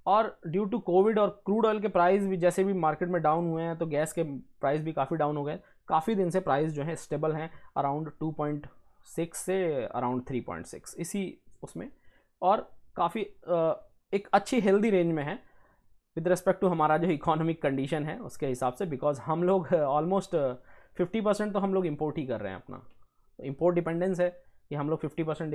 और ड्यू टू कोविड और क्रूड ऑयल के प्राइस भी जैसे भी मार्केट में डाउन हुए हैं, तो गैस के प्राइस भी काफ़ी डाउन हो गए। काफ़ी दिन से प्राइस जो है स्टेबल हैं, अराउंड 2.6 से अराउंड 3.6 इसी उसमें, और काफ़ी एक अच्छी हेल्दी रेंज में है विद रिस्पेक्ट टू हमारा जो इकोनॉमिक कंडीशन है उसके हिसाब से। बिकॉज हम लोग ऑलमोस्ट 50% तो हम लोग इंपोर्ट ही कर रहे हैं अपना, तो इंपोर्ट डिपेंडेंस है कि हम लोग 50%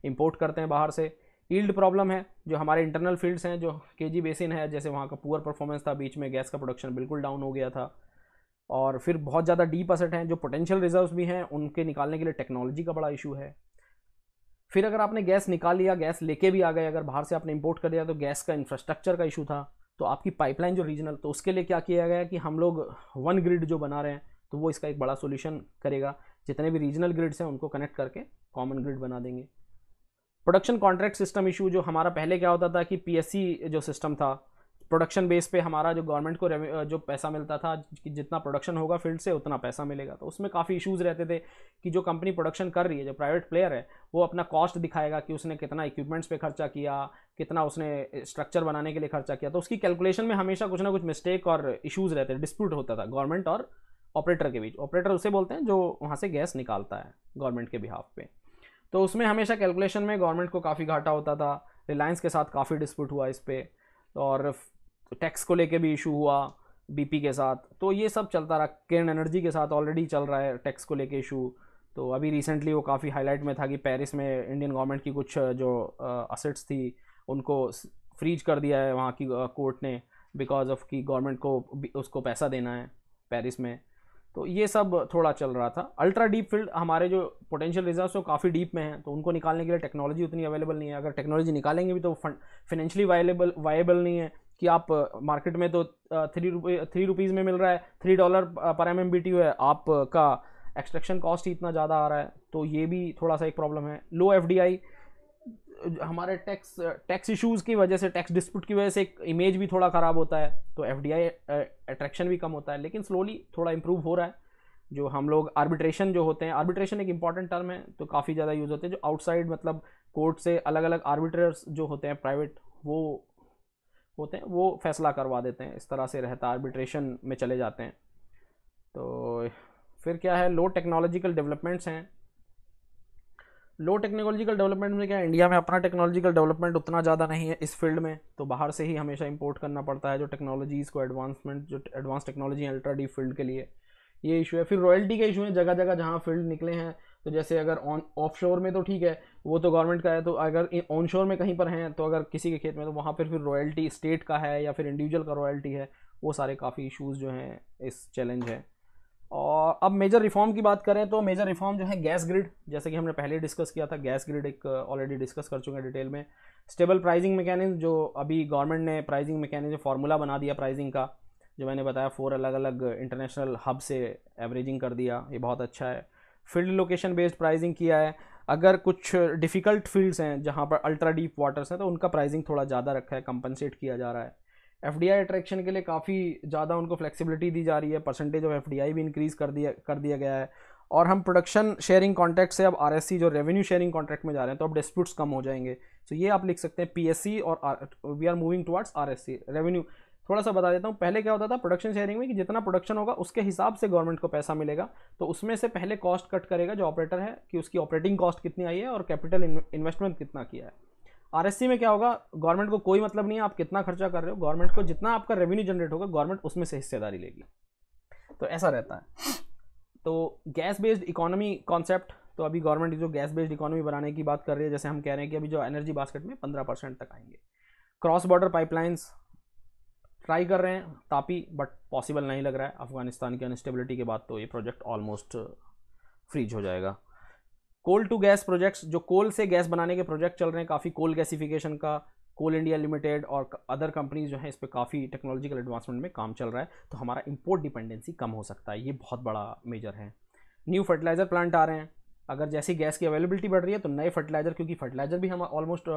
इंपोर्ट करते हैं बाहर से। यील्ड प्रॉब्लम है, जो हमारे इंटरनल फील्ड्स हैं, जो केजी बेसिन है, जैसे वहाँ का पुअर परफॉर्मेंस था, बीच में गैस का प्रोडक्शन बिल्कुल डाउन हो गया था। और फिर बहुत ज़्यादा डीप असेट हैं, जो पोटेंशियल रिजर्व्स भी हैं, उनके निकालने के लिए टेक्नोलॉजी का बड़ा इशू है। फिर अगर आपने गैस निकाल लिया, गैस लेके भी आ गए, अगर बाहर से आपने इंपोर्ट कर दिया, तो गैस का इंफ्रास्ट्रक्चर का इशू था। तो आपकी पाइपलाइन जो रीजनल, तो उसके लिए क्या किया गया कि हम लोग वन ग्रिड जो बना रहे हैं, तो वो इसका एक बड़ा सोल्यूशन करेगा। जितने भी रीजनल ग्रिड्स हैं उनको कनेक्ट करके कॉमन ग्रिड बना देंगे। प्रोडक्शन कॉन्ट्रैक्ट सिस्टम इशू, जो हमारा पहले क्या होता था कि PSC जो सिस्टम था, प्रोडक्शन बेस पे हमारा जो गवर्नमेंट को जो पैसा मिलता था कि जितना प्रोडक्शन होगा फील्ड से उतना पैसा मिलेगा, तो उसमें काफ़ी इश्यूज़ रहते थे कि जो कंपनी प्रोडक्शन कर रही है, जो प्राइवेट प्लेयर है, वो अपना कॉस्ट दिखाएगा कि उसने कितना इक्विपमेंट्स पे खर्चा किया, कितना उसने स्ट्रक्चर बनाने के लिए खर्चा किया, तो उसकी कैलकुलेशन में हमेशा कुछ ना कुछ मिस्टेक और इशूज़ रहते हैं, डिस्प्यूट होता था गवर्नमेंट और ऑपरेटर के बीच। ऑपरेटर उसे बोलते हैं जो वहाँ से गैस निकालता है गवर्नमेंट के बिहाफ पे। तो उसमें हमेशा कैलकुलेशन में गवर्नमेंट को काफ़ी घाटा होता था। रिलायंस के साथ काफ़ी डिस्प्यूट हुआ इस पर, और टैक्स को लेके भी इशू हुआ बीपी के साथ। तो ये सब चलता रहा। केर्न एनर्जी के साथ ऑलरेडी चल रहा है टैक्स को लेके इशू। तो अभी रिसेंटली वो काफ़ी हाईलाइट में था कि पेरिस में इंडियन गवर्नमेंट की कुछ जो असेट्स थी उनको फ्रीज कर दिया है वहाँ की कोर्ट ने, बिकॉज ऑफ कि गवर्नमेंट को उसको पैसा देना है पेरिस में। तो ये सब थोड़ा चल रहा था। अल्ट्रा डीप फील्ड, हमारे जो पोटेंशियल रिजर्व्स वो काफ़ी डीप में हैं, तो उनको निकालने के लिए टेक्नोलॉजी उतनी अवेलेबल नहीं है। अगर टेक्नोलॉजी निकालेंगे भी तो फाइनेंशियली वायबल नहीं है कि आप मार्केट में तो ₹3 में मिल रहा है, $3 पर MMBTU है, आपका एक्सट्रैक्शन कॉस्ट ही इतना ज़्यादा आ रहा है। तो ये भी थोड़ा सा एक प्रॉब्लम है। लो FDI, हमारे टैक्स इश्यूज़ की वजह से, टैक्स डिस्प्यूट की वजह से एक इमेज भी थोड़ा ख़राब होता है, तो FDI अट्रैक्शन भी कम होता है। लेकिन स्लोली थोड़ा इम्प्रूव हो रहा है। जो हम लोग आर्बिट्रेशन जो होते हैं, आर्बिट्रेशन एक इंपॉर्टेंट टर्म है, तो काफ़ी ज़्यादा यूज़ होते हैं। जो आउटसाइड मतलब कोर्ट से अलग अलग आर्बिट्रेटर्स जो होते हैं प्राइवेट, वो होते हैं, वो फैसला करवा देते हैं। इस तरह से रहता है, आर्बिट्रेशन में चले जाते हैं। तो फिर क्या है, लो टेक्नोलॉजिकल डेवलपमेंट्स हैं। लो टेक्नोलॉजिकल डेवलपमेंट में क्या है, इंडिया में अपना टेक्नोलॉजिकल डेवलपमेंट उतना ज़्यादा नहीं है इस फील्ड में, तो बाहर से ही हमेशा इंपोर्ट करना पड़ता है जो टेक्नोलॉजीज़ को, एडवांसमेंट जो एडवांस टेक्नोलॉजी है अल्ट्रा डीप फील्ड के लिए, ये इशू है। फिर रॉयल्टी का इशू है जगह जगह जहाँ फील्ड निकले हैं। तो जैसे अगर ऑफ शोर में तो ठीक है, वो तो गवर्नमेंट का है, तो अगर ऑन शोर में कहीं पर हैं, तो अगर किसी के खेत में, तो वहाँ पर फिर रॉयल्टी स्टेट का है या फिर इंडिविजुअल का रॉयल्टी है। वो सारे काफ़ी इशूज़ जो हैं इस चैलेंज है। और अब मेजर रिफॉर्म की बात करें तो मेजर रिफॉर्म जो है गैस ग्रिड, जैसे कि हमने पहले डिस्कस किया था, गैस ग्रिड एक ऑलरेडी डिस्कस कर चुके हैं डिटेल में। स्टेबल प्राइसिंग मैकेनिज्म, जो अभी गवर्नमेंट ने प्राइसिंग मैकेनिज्म फार्मूला बना दिया प्राइसिंग का, जो मैंने बताया 4 अलग अलग इंटरनेशनल हब से एवरेजिंग कर दिया, ये बहुत अच्छा है। फील्ड लोकेशन बेस्ड प्राइसिंग किया है। अगर कुछ डिफ़िकल्ट फील्ड्स हैं जहाँ पर अल्ट्रा डीप वाटर्स हैं, तो उनका प्राइसिंग थोड़ा ज़्यादा रखा है, कंपनसेट किया जा रहा है। FDI अट्रैक्शन के लिए काफ़ी ज़्यादा उनको फ्लेक्सिबिलिटी दी जा रही है, परसेंटेज ऑफ FDI भी इंक्रीज़ कर दिया गया है। और हम प्रोडक्शन शेयरिंग कॉन्ट्रैक्ट से अब RSC जो रेवेन्यू शेयरिंग कॉन्ट्रैक्ट में जा रहे हैं, तो अब डिस्प्यूट्स कम हो जाएंगे। तो ये आप लिख सकते हैं PSC, और we are moving towards RSC revenue. थोड़ा सा बता देता हूँ, पहले क्या होता था प्रोडक्शन शेयरिंग में कि जितना प्रोडक्शन होगा उसके हिसाब से गवर्नमेंट को पैसा मिलेगा, तो उसमें से पहले कॉस्ट कट करेगा जो ऑपरेटर है कि उसकी ऑपरेटिंग कॉस्ट कितनी आई है और कैपिटल इन्वेस्टमेंट कितना किया है। RSC में क्या होगा, गवर्नमेंट को कोई मतलब नहीं है आप कितना खर्चा कर रहे हो, गवर्नमेंट को जितना आपका रेवेन्यू जनरेट होगा गवर्नमेंट उसमें से हिस्सेदारी लेगी। तो ऐसा रहता है। तो गैस बेस्ड इकोनॉमी कॉन्सेप्ट, तो अभी गवर्नमेंट जो गैस बेस्ड इकोनॉमी बनाने की बात कर रही है, जैसे हम कह रहे हैं कि अभी जो एनर्जी बास्केट में 15% तक आएंगे। क्रॉस बॉर्डर पाइपलाइंस ट्राई कर रहे हैं तापी, बट पॉसिबल नहीं लग रहा है। अफगानिस्तान की अनस्टेबिलिटी के बाद तो ये प्रोजेक्ट ऑलमोस्ट फ्रीज हो जाएगा। कोल टू गैस प्रोजेक्ट्स, जो कोल से गैस बनाने के प्रोजेक्ट चल रहे हैं, काफ़ी कोल गैसिफिकेशन का, कोल इंडिया लिमिटेड और अदर कंपनीज जो है इस पर काफ़ी टेक्नोलॉजिकल एडवांसमेंट में काम चल रहा है, तो हमारा इंपोर्ट डिपेंडेंसी कम हो सकता है। ये बहुत बड़ा मेजर है। न्यू फर्टिलाइजर प्लांट आ रहे हैं, अगर जैसी गैस की अवेलेबिलिटी बढ़ रही है तो नए फर्टिलाइजर, क्योंकि फर्टिलाइजर भी हम ऑलमोस्ट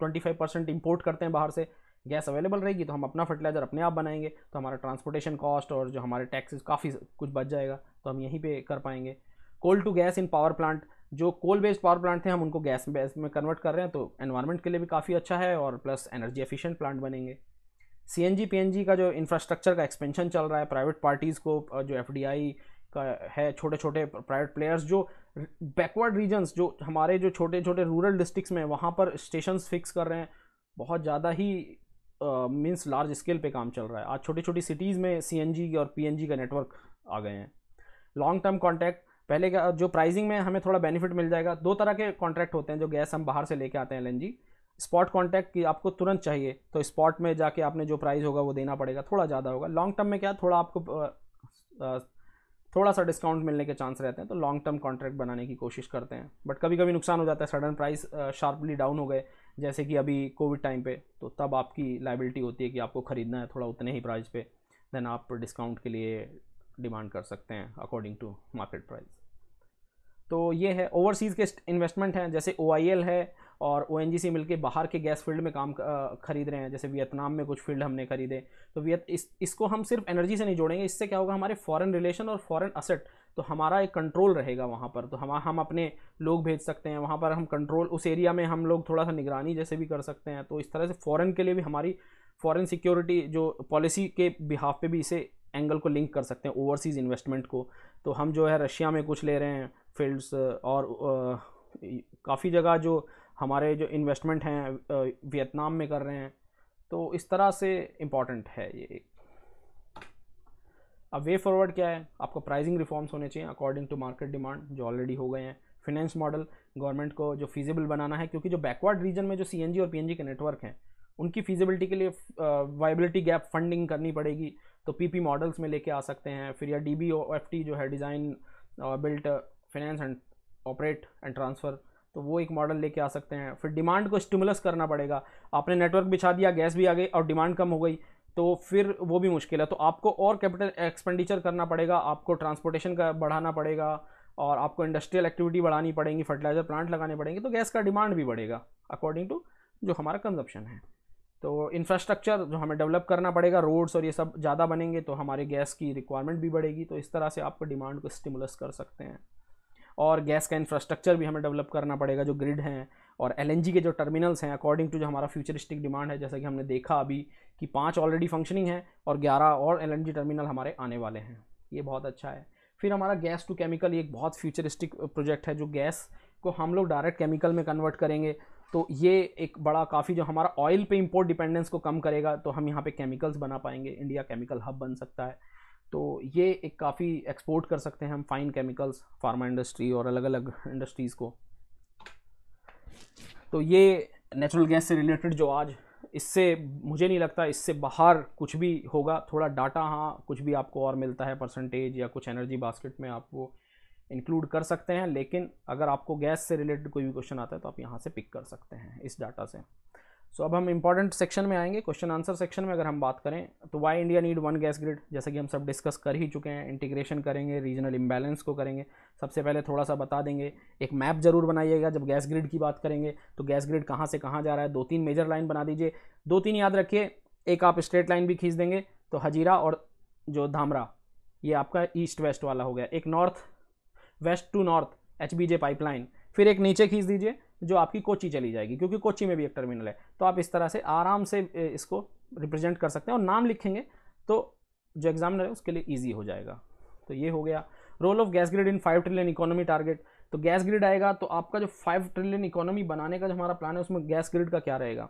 25% इंपोर्ट करते हैं बाहर से, गैस अवेलेबल रहेगी तो हम अपना फर्टिलाइजर अपने आप बनाएंगे, तो हमारा ट्रांसपोर्टेशन कॉस्ट और जो हमारे टैक्सेस काफ़ी कुछ बच जाएगा, तो हम यहीं पे कर पाएंगे। Coal to gas in power plant, जो कोल बेस्ड पावर प्लांट थे हम उनको गैस बेस में कन्वर्ट कर रहे हैं, तो एनवायरनमेंट के लिए भी काफ़ी अच्छा है और प्लस एनर्जी एफिशिएंट प्लांट बनेंगे। CNG PNG का जो इंफ्रास्ट्रक्चर का एक्सपेंशन चल रहा है, प्राइवेट पार्टीज़ को जो FDI का है, छोटे छोटे प्राइवेट प्लेयर्स जो बैकवर्ड रीजन्स, जो हमारे जो छोटे छोटे रूरल डिस्ट्रिक्ट्स में, वहाँ पर स्टेशंस फिक्स कर रहे हैं। बहुत ज़्यादा ही मीन्स लार्ज स्केल पे काम चल रहा है। आज छोटी छोटी सिटीज़ में CNG और PNG का नेटवर्क आ गए हैं। लॉन्ग टर्म कॉन्ट्रैक्ट, पहले का जो प्राइसिंग में हमें थोड़ा बेनिफिट मिल जाएगा। 2 तरह के कॉन्ट्रैक्ट होते हैं जो गैस हम बाहर से लेके आते हैं LNG। स्पॉट कॉन्ट्रैक्ट की आपको तुरंत चाहिए, तो स्पॉट में जाके आपने जो प्राइस होगा वो देना पड़ेगा, थोड़ा ज़्यादा होगा। लॉन्ग टर्म में क्या, थोड़ा आपको थोड़ा सा डिस्काउंट मिलने के चांस रहते हैं, तो लॉन्ग टर्म कॉन्ट्रैक्ट बनाने की कोशिश करते हैं। बट कभी कभी नुकसान हो जाता है, सडन प्राइस शार्पली डाउन हो गए, जैसे कि अभी कोविड टाइम पे, तो तब आपकी लायबिलिटी होती है कि आपको ख़रीदना है थोड़ा उतने ही प्राइस पे, देन आप डिस्काउंट के लिए डिमांड कर सकते हैं अकॉर्डिंग टू मार्केट प्राइस। तो ये है ओवरसीज़ के इन्वेस्टमेंट हैं, जैसे OIL है और ONGC मिलके बाहर के गैस फील्ड में काम खरीद रहे हैं। जैसे वियतनाम में कुछ फील्ड हमने खरीदे, तो इसको हम सिर्फ एनर्जी से नहीं जोड़ेंगे। इससे क्या होगा, हमारे फॉरेन रिलेशन और फॉरेन असेट, तो हमारा एक कंट्रोल रहेगा वहाँ पर। तो हम अपने लोग भेज सकते हैं वहाँ पर, हम कंट्रोल उस एरिया में हम लोग थोड़ा सा निगरानी जैसे भी कर सकते हैं। तो इस तरह से फॉरेन के लिए भी हमारी फॉरेन सिक्योरिटी जो पॉलिसी के बिहाफ पे भी इसे एंगल को लिंक कर सकते हैं ओवरसीज़ इन्वेस्टमेंट को। तो हम जो है रशिया में कुछ ले रहे हैं फील्ड्स, और काफ़ी जगह जो हमारे जो इन्वेस्टमेंट हैं वियतनाम में कर रहे हैं। तो इस तरह से इम्पॉर्टेंट है ये। अब वे फॉरवर्ड क्या है, आपको प्राइसिंग रिफॉर्म्स होने चाहिए अकॉर्डिंग टू मार्केट डिमांड, जो ऑलरेडी हो गए हैं। फिनेंस मॉडल गवर्नमेंट को जो फीजिबल बनाना है, क्योंकि जो बैकवर्ड रीजन में जो CNG और PNG के नेटवर्क हैं उनकी फीजिबिलिटी के लिए वाइबिलिटी गैप फंडिंग करनी पड़ेगी। तो PP मॉडल्स में लेके आ सकते हैं फिर, या DBOFT जो है design built finance and operate and transfer, तो वो एक मॉडल लेके आ सकते हैं। फिर डिमांड को स्टिमुलस करना पड़ेगा। आपने नेटवर्क बिछा दिया, गैस भी आ गई और डिमांड कम हो गई, तो फिर वो भी मुश्किल है। तो आपको और कैपिटल एक्सपेंडिचर करना पड़ेगा, आपको ट्रांसपोर्टेशन का बढ़ाना पड़ेगा, और आपको इंडस्ट्रियल एक्टिविटी बढ़ानी पड़ेगी, फर्टिलाइजर प्लांट लगाने पड़ेंगे, तो गैस का डिमांड भी बढ़ेगा अकॉर्डिंग टू जो हमारा कंजप्शन है। तो इंफ्रास्ट्रक्चर जो हमें डेवलप करना पड़ेगा, रोड्स और ये सब ज़्यादा बनेंगे तो हमारे गैस की रिक्वायरमेंट भी बढ़ेगी। तो इस तरह से आपको डिमांड को स्टिमुलस कर सकते हैं। और गैस का इंफ्रास्ट्रक्चर भी हमें डेवलप करना पड़ेगा, जो ग्रिड हैं और LNG के जो टर्मिनल्स हैं अकॉर्डिंग टू जो हमारा फ्यूचरिस्टिक डिमांड है। जैसा कि हमने देखा अभी कि 5 ऑलरेडी फंक्शनिंग है और 11 और LNG टर्मिनल हमारे आने वाले हैं, ये बहुत अच्छा है। फिर हमारा गैस टू केमिकल, ये एक बहुत फ्यूचरिस्टिक प्रोजेक्ट है, जो गैस को हम लोग डायरेक्ट केमिकल में कन्वर्ट करेंगे। तो ये एक बड़ा काफ़ी जो हमारा ऑयल पे इंपोर्ट डिपेंडेंस को कम करेगा, तो हम यहाँ पे केमिकल्स बना पाएंगे, इंडिया केमिकल हब बन सकता है। तो ये एक काफ़ी एक्सपोर्ट कर सकते हैं हम फाइन केमिकल्स, फार्मा इंडस्ट्री और अलग अलग इंडस्ट्रीज़ को। तो ये नेचुरल गैस से रिलेटेड जो आज, इससे मुझे नहीं लगता इससे बाहर कुछ भी होगा। थोड़ा डाटा हाँ कुछ भी आपको और मिलता है, परसेंटेज या कुछ एनर्जी बास्केट में आप वो इंक्लूड कर सकते हैं, लेकिन अगर आपको गैस से रिलेटेड कोई भी क्वेश्चन आता है तो आप यहाँ से पिक कर सकते हैं इस डाटा से। सो अब हम इंपॉर्टेंट सेक्शन में आएंगे, क्वेश्चन आंसर सेक्शन में। अगर हम बात करें तो why India need one gas grid, जैसा कि हम सब डिस्कस कर ही चुके हैं। इंटीग्रेशन करेंगे, रीजनल इम्बैलेंस को करेंगे। सबसे पहले थोड़ा सा बता देंगे, एक मैप जरूर बनाइएगा जब गैस ग्रिड की बात करेंगे, तो गैस ग्रिड कहाँ से कहाँ जा रहा है। 2-3 मेजर लाइन बना दीजिए, 2-3 याद रखिए, एक आप स्ट्रेट लाइन भी खींच देंगे तो हजीरा और जो धामरा, ये आपका ईस्ट वेस्ट वाला हो गया। एक north west to north HBJ pipeline, फिर एक नीचे खींच दीजिए जो आपकी कोची चली जाएगी, क्योंकि कोची में भी एक टर्मिनल है। तो आप इस तरह से आराम से इसको रिप्रेजेंट कर सकते हैं, और नाम लिखेंगे तो जो एग्जामिनर है उसके लिए ईजी हो जाएगा। तो ये हो गया role of gas grid in 5 trillion economy target. तो गैस ग्रिड आएगा तो आपका जो 5 ट्रिलियन इकोनॉमी बनाने का जो हमारा प्लान है उसमें गैस ग्रिड का क्या रहेगा।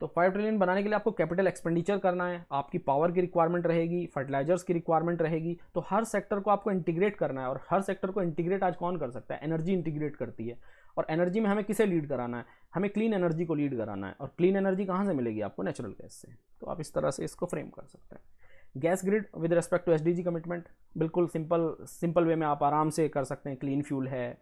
तो 5 ट्रिलियन बनाने के लिए आपको कैपिटल एक्सपेंडिचर करना है, आपकी पावर की रिक्वायरमेंट रहेगी, फर्टिलाइजर्स की रिक्वायरमेंट रहेगी। तो हर सेक्टर को आपको इंटीग्रेट करना है, और हर सेक्टर को इंटीग्रेट आज कौन कर सकता है, एनर्जी इंटीग्रेट करती है। और एनर्जी में हमें किसे लीड कराना है, हमें क्लीन एनर्जी को लीड कराना है। और क्लीन एनर्जी कहाँ से मिलेगी आपको, नेचुरल गैस से। तो आप इस तरह से इसको फ्रेम कर सकते हैं। Gas grid with respect to SDG commitment, बिल्कुल सिंपल वे में आप आराम से कर सकते हैं। क्लीन फ्यूल है,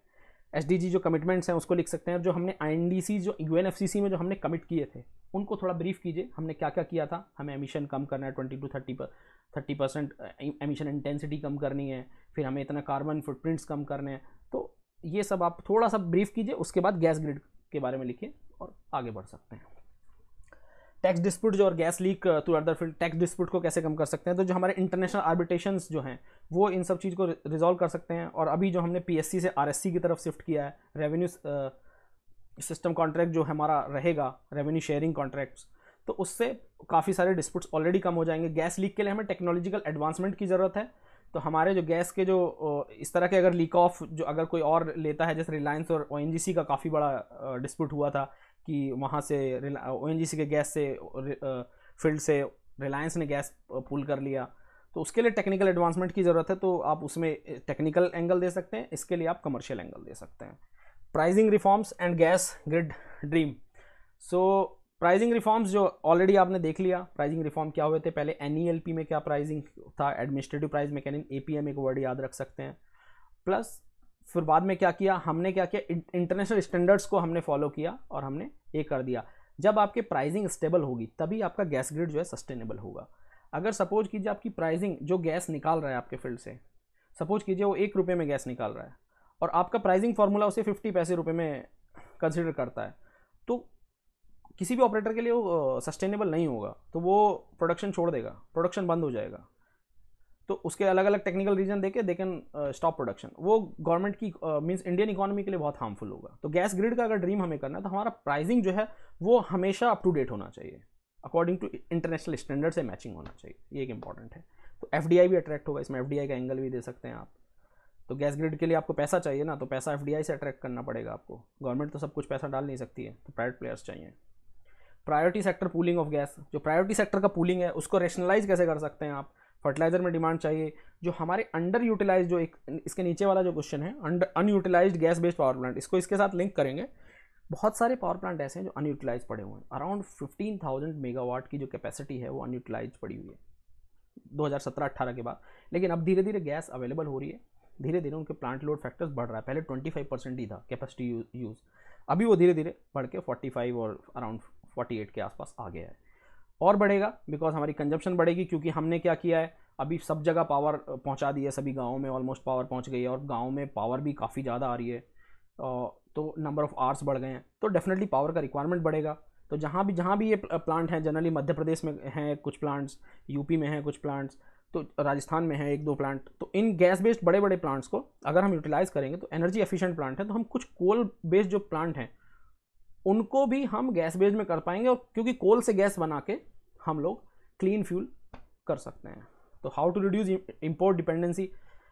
SDG जो कमिटमेंट्स हैं उसको लिख सकते हैं। जो हमने INDC जो UNFCCC में जो हमने कमिट किए थे उनको थोड़ा ब्रीफ कीजिए, हमने क्या क्या किया था। हमें एमिशन कम करना है, 20 to 30% एमिशन इंटेंसिटी कम करनी है, फिर हमें इतना कार्बन फुटप्रिंट्स कम करने हैं। तो ये सब आप थोड़ा सा ब्रीफ कीजिए, उसके बाद गैस ग्रिड के बारे में लिखिए और आगे बढ़ सकते हैं। टैक्स डिस्प्यूट जो और gas leak to other field, tax dispute को कैसे कम कर सकते हैं। तो जो हमारे इंटरनेशनल आर्बिट्रेशंस जो हैं वो इन सब चीज़ को रिजॉल्व कर सकते हैं। और अभी जो हमने PSC से RSC की तरफ शिफ्ट किया है, रेवेन्यू सिस्टम कॉन्ट्रैक्ट जो हमारा रहेगा, रेवेन्यू शेयरिंग कॉन्ट्रैक्ट्स, तो उससे काफ़ी सारे डिस्प्यूट्स ऑलरेडी कम हो जाएंगे। गैस लीक के लिए हमें टेक्नोलॉजिकल एडवांसमेंट की ज़रूरत है। तो हमारे जो गैस के जो इस तरह के अगर लीक ऑफ जो अगर कोई और लेता है, जैसे रिलायंस और ONGC का काफ़ी बड़ा डिस्प्यूट हुआ था कि वहाँ से ONGC के गैस से फील्ड से रिलायंस ने गैस पुल कर लिया, तो उसके लिए टेक्निकल एडवांसमेंट की ज़रूरत है। तो आप उसमें टेक्निकल एंगल दे सकते हैं, इसके लिए आप कमर्शियल एंगल दे सकते हैं। Pricing reforms and gas grid dream. So pricing reforms जो ऑलरेडी आपने देख लिया, प्राइसिंग रिफॉर्म क्या हुए थे पहले। NELP में क्या प्राइसिंग था, एडमिनिस्ट्रेटिव प्राइस मैकेनिज्म, APM एक वर्ड याद रख सकते हैं। प्लस फिर बाद में क्या किया हमने, क्या किया, इंटरनेशनल स्टैंडर्ड्स को हमने फॉलो किया और हमने ये कर दिया। जब आपकी प्राइसिंग स्टेबल होगी तभी आपका गैस ग्रिड जो है सस्टेनेबल होगा। अगर सपोज कीजिए आपकी प्राइसिंग जो गैस निकाल रहा है आपके फील्ड से, सपोज कीजिए वो 1 रुपये में गैस निकाल रहा है और आपका प्राइसिंग फार्मूला उसे 50 पैसे रुपए में कंसिडर करता है, तो किसी भी ऑपरेटर के लिए वो सस्टेनेबल नहीं होगा, तो वो प्रोडक्शन छोड़ देगा, प्रोडक्शन बंद हो जाएगा। तो उसके अलग अलग टेक्निकल रीजन देके दे कैन स्टॉप प्रोडक्शन। वो गवर्नमेंट की मींस इंडियन इकोनॉमी के लिए बहुत हार्मफुल होगा। तो गैस ग्रिड का अगर ड्रीम हमें करना है तो हमारा प्राइसिंग जो है वो हमेशा अप टू डेट होना चाहिए, अकॉर्डिंग टू इंटरनेशनल स्टैंडर्ड से मैचिंग होना चाहिए, ये एक इंपॉर्टेंट है। तो एफडीआई भी अट्रैक्ट होगा इसमें, एफडीआई का एंगल भी दे सकते हैं आप। तो गैस ग्रिड के लिए आपको पैसा चाहिए ना, तो पैसा एफडीआई से अट्रैक्ट करना पड़ेगा आपको, गवर्नमेंट तो सब कुछ पैसा डाल नहीं सकती है, तो प्राइवेट प्लेयर्स चाहिए। Priority sector pooling of gas, जो प्रायोरिटी सेक्टर का पूलिंग है उसको रैशनलाइज कैसे कर सकते हैं आप। फर्टिलाइजर में डिमांड चाहिए, जो हमारे अंडर यूटिलाइज, जो एक इसके नीचे वाला जो क्वेश्चन है unutilised gas based power plant, इसको इसके साथ लिंक करेंगे। बहुत सारे पावर प्लांट ऐसे हैं जो अनयूटिलाइज पड़े हुए हैं, अराउंड 15,000 मेगावाट की जो कैपेसिटी है वो अनयूटिलाइज पड़ी हुई है 2017-18 के बाद। लेकिन अब धीरे धीरे गैस अवेलेबल हो रही है, धीरे धीरे उनके प्लांट लोड फैक्टर्स बढ़ रहा है। पहले 25% ही था कैपेसिटी यूज़, अभी वो धीरे धीरे बढ़ के 45 और अराउंड 48 के आसपास आ गया है, और बढ़ेगा बिकॉज हमारी कंजप्शन बढ़ेगी। क्योंकि हमने क्या किया है, अभी सब जगह पावर पहुंचा दी है, सभी गाँवों में ऑलमोस्ट पावर पहुंच गई है, और गाँव में पावर भी काफ़ी ज़्यादा आ रही है, तो नंबर ऑफ़ आवर्स बढ़ गए हैं, तो डेफिनेटली पावर का रिक्वायरमेंट बढ़ेगा। तो जहाँ भी ये प्लांट हैं, जनरली मध्य प्रदेश में हैं कुछ प्लांट्स, यूपी में हैं कुछ प्लांट्स, तो राजस्थान में है 1-2 प्लांट। तो इन गैस बेस्ड बड़े बड़े प्लांट्स को अगर हम यूटिलाइज़ करेंगे तो एनर्जी एफिशिएंट प्लांट है, तो हम कुछ कोल बेस्ड जो प्लांट हैं उनको भी हम गैस बेस्ड में कर पाएंगे, और क्योंकि कोल से गैस बना के हम लोग क्लीन फ्यूल कर सकते हैं। तो how to reduce import dependency.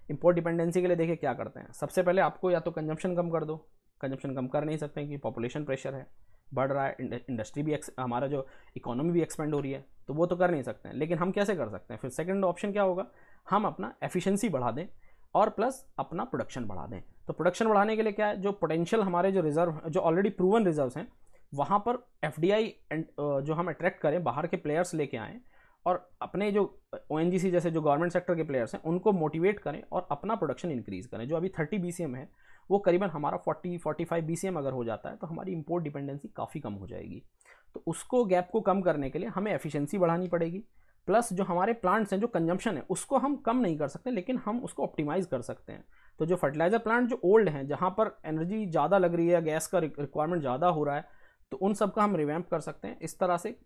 Import dependency के लिए देखिए क्या करते हैं, सबसे पहले आपको या तो कंजम्पशन कम कर दो, कंजम्पशन कम कर नहीं सकते हैं कि पॉपुलेशन प्रेशर है, बढ़ रहा है, इंडस्ट्री भी हमारा जो इकोनॉमी भी एक्सपेंड हो रही है, तो वो तो कर नहीं सकते हैं। लेकिन हम कैसे कर सकते हैं, फिर सेकंड ऑप्शन क्या होगा, हम अपना एफिशिएंसी बढ़ा दें और प्लस अपना प्रोडक्शन बढ़ा दें। तो प्रोडक्शन बढ़ाने के लिए क्या है, जो पोटेंशियल हमारे जो रिजर्व, जो ऑलरेडी प्रूवन रिजर्व्स हैं, वहाँ पर एफडीआई जो हम अट्रैक्ट करें, बाहर के प्लेयर्स लेके आएँ, और अपने जो ओएनजीसी जैसे जो गवर्नमेंट सेक्टर के प्लेयर्स हैं उनको मोटिवेट करें और अपना प्रोडक्शन इंक्रीज़ करें। जो अभी 30 BCM है वो करीबन हमारा 40-45 BCM अगर हो जाता है तो हमारी इंपोर्ट डिपेंडेंसी काफ़ी कम हो जाएगी। तो उसको गैप को कम करने के लिए हमें एफिशिएंसी बढ़ानी पड़ेगी, प्लस जो हमारे प्लांट्स हैं, जो कंजम्पशन है उसको हम कम नहीं कर सकते, लेकिन हम उसको ऑप्टिमाइज़ कर सकते हैं। तो जो फर्टिलाइज़र प्लांट जो ओल्ड हैं, जहाँ पर एनर्जी ज़्यादा लग रही है, गैस का रिक्वायरमेंट ज़्यादा हो रहा है, तो उन सब का हम रिवैम्प कर सकते हैं। इस तरह से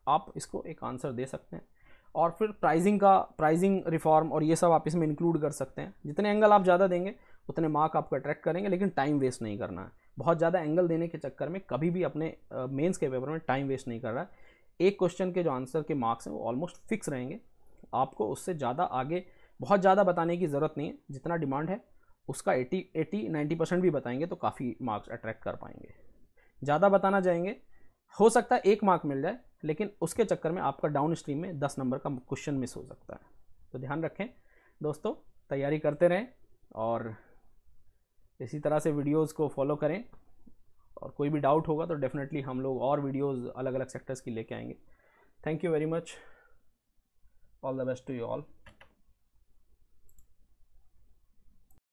आप इसको एक आंसर दे सकते हैं। और फिर प्राइसिंग रिफॉर्म और ये सब आप इसमें इंक्लूड कर सकते हैं। जितने एंगल आप ज़्यादा देंगे उतने मार्क आपको अट्रैक्ट करेंगे, लेकिन टाइम वेस्ट नहीं करना है। बहुत ज़्यादा एंगल देने के चक्कर में कभी भी अपने मेंस के पेपर में टाइम वेस्ट नहीं कर रहा है। एक क्वेश्चन के जो आंसर के मार्क्स हैं वो ऑलमोस्ट फिक्स रहेंगे, आपको उससे ज़्यादा आगे बहुत ज़्यादा बताने की ज़रूरत नहीं है। जितना डिमांड है उसका 80-90% भी बताएंगे तो काफ़ी मार्क्स अट्रैक्ट कर पाएंगे। ज़्यादा बताना चाहेंगे, हो सकता है 1 मार्क मिल जाए, लेकिन उसके चक्कर में आपका डाउन स्ट्रीम में 10 नंबर का क्वेश्चन मिस हो सकता है। तो ध्यान रखें दोस्तों, तैयारी करते रहें और इसी तरह से वीडियोस को फॉलो करें, और कोई भी डाउट होगा तो डेफिनेटली हम लोग और वीडियोस अलग अलग सेक्टर्स की लेके आएंगे। Thank you very much, all the best to you all.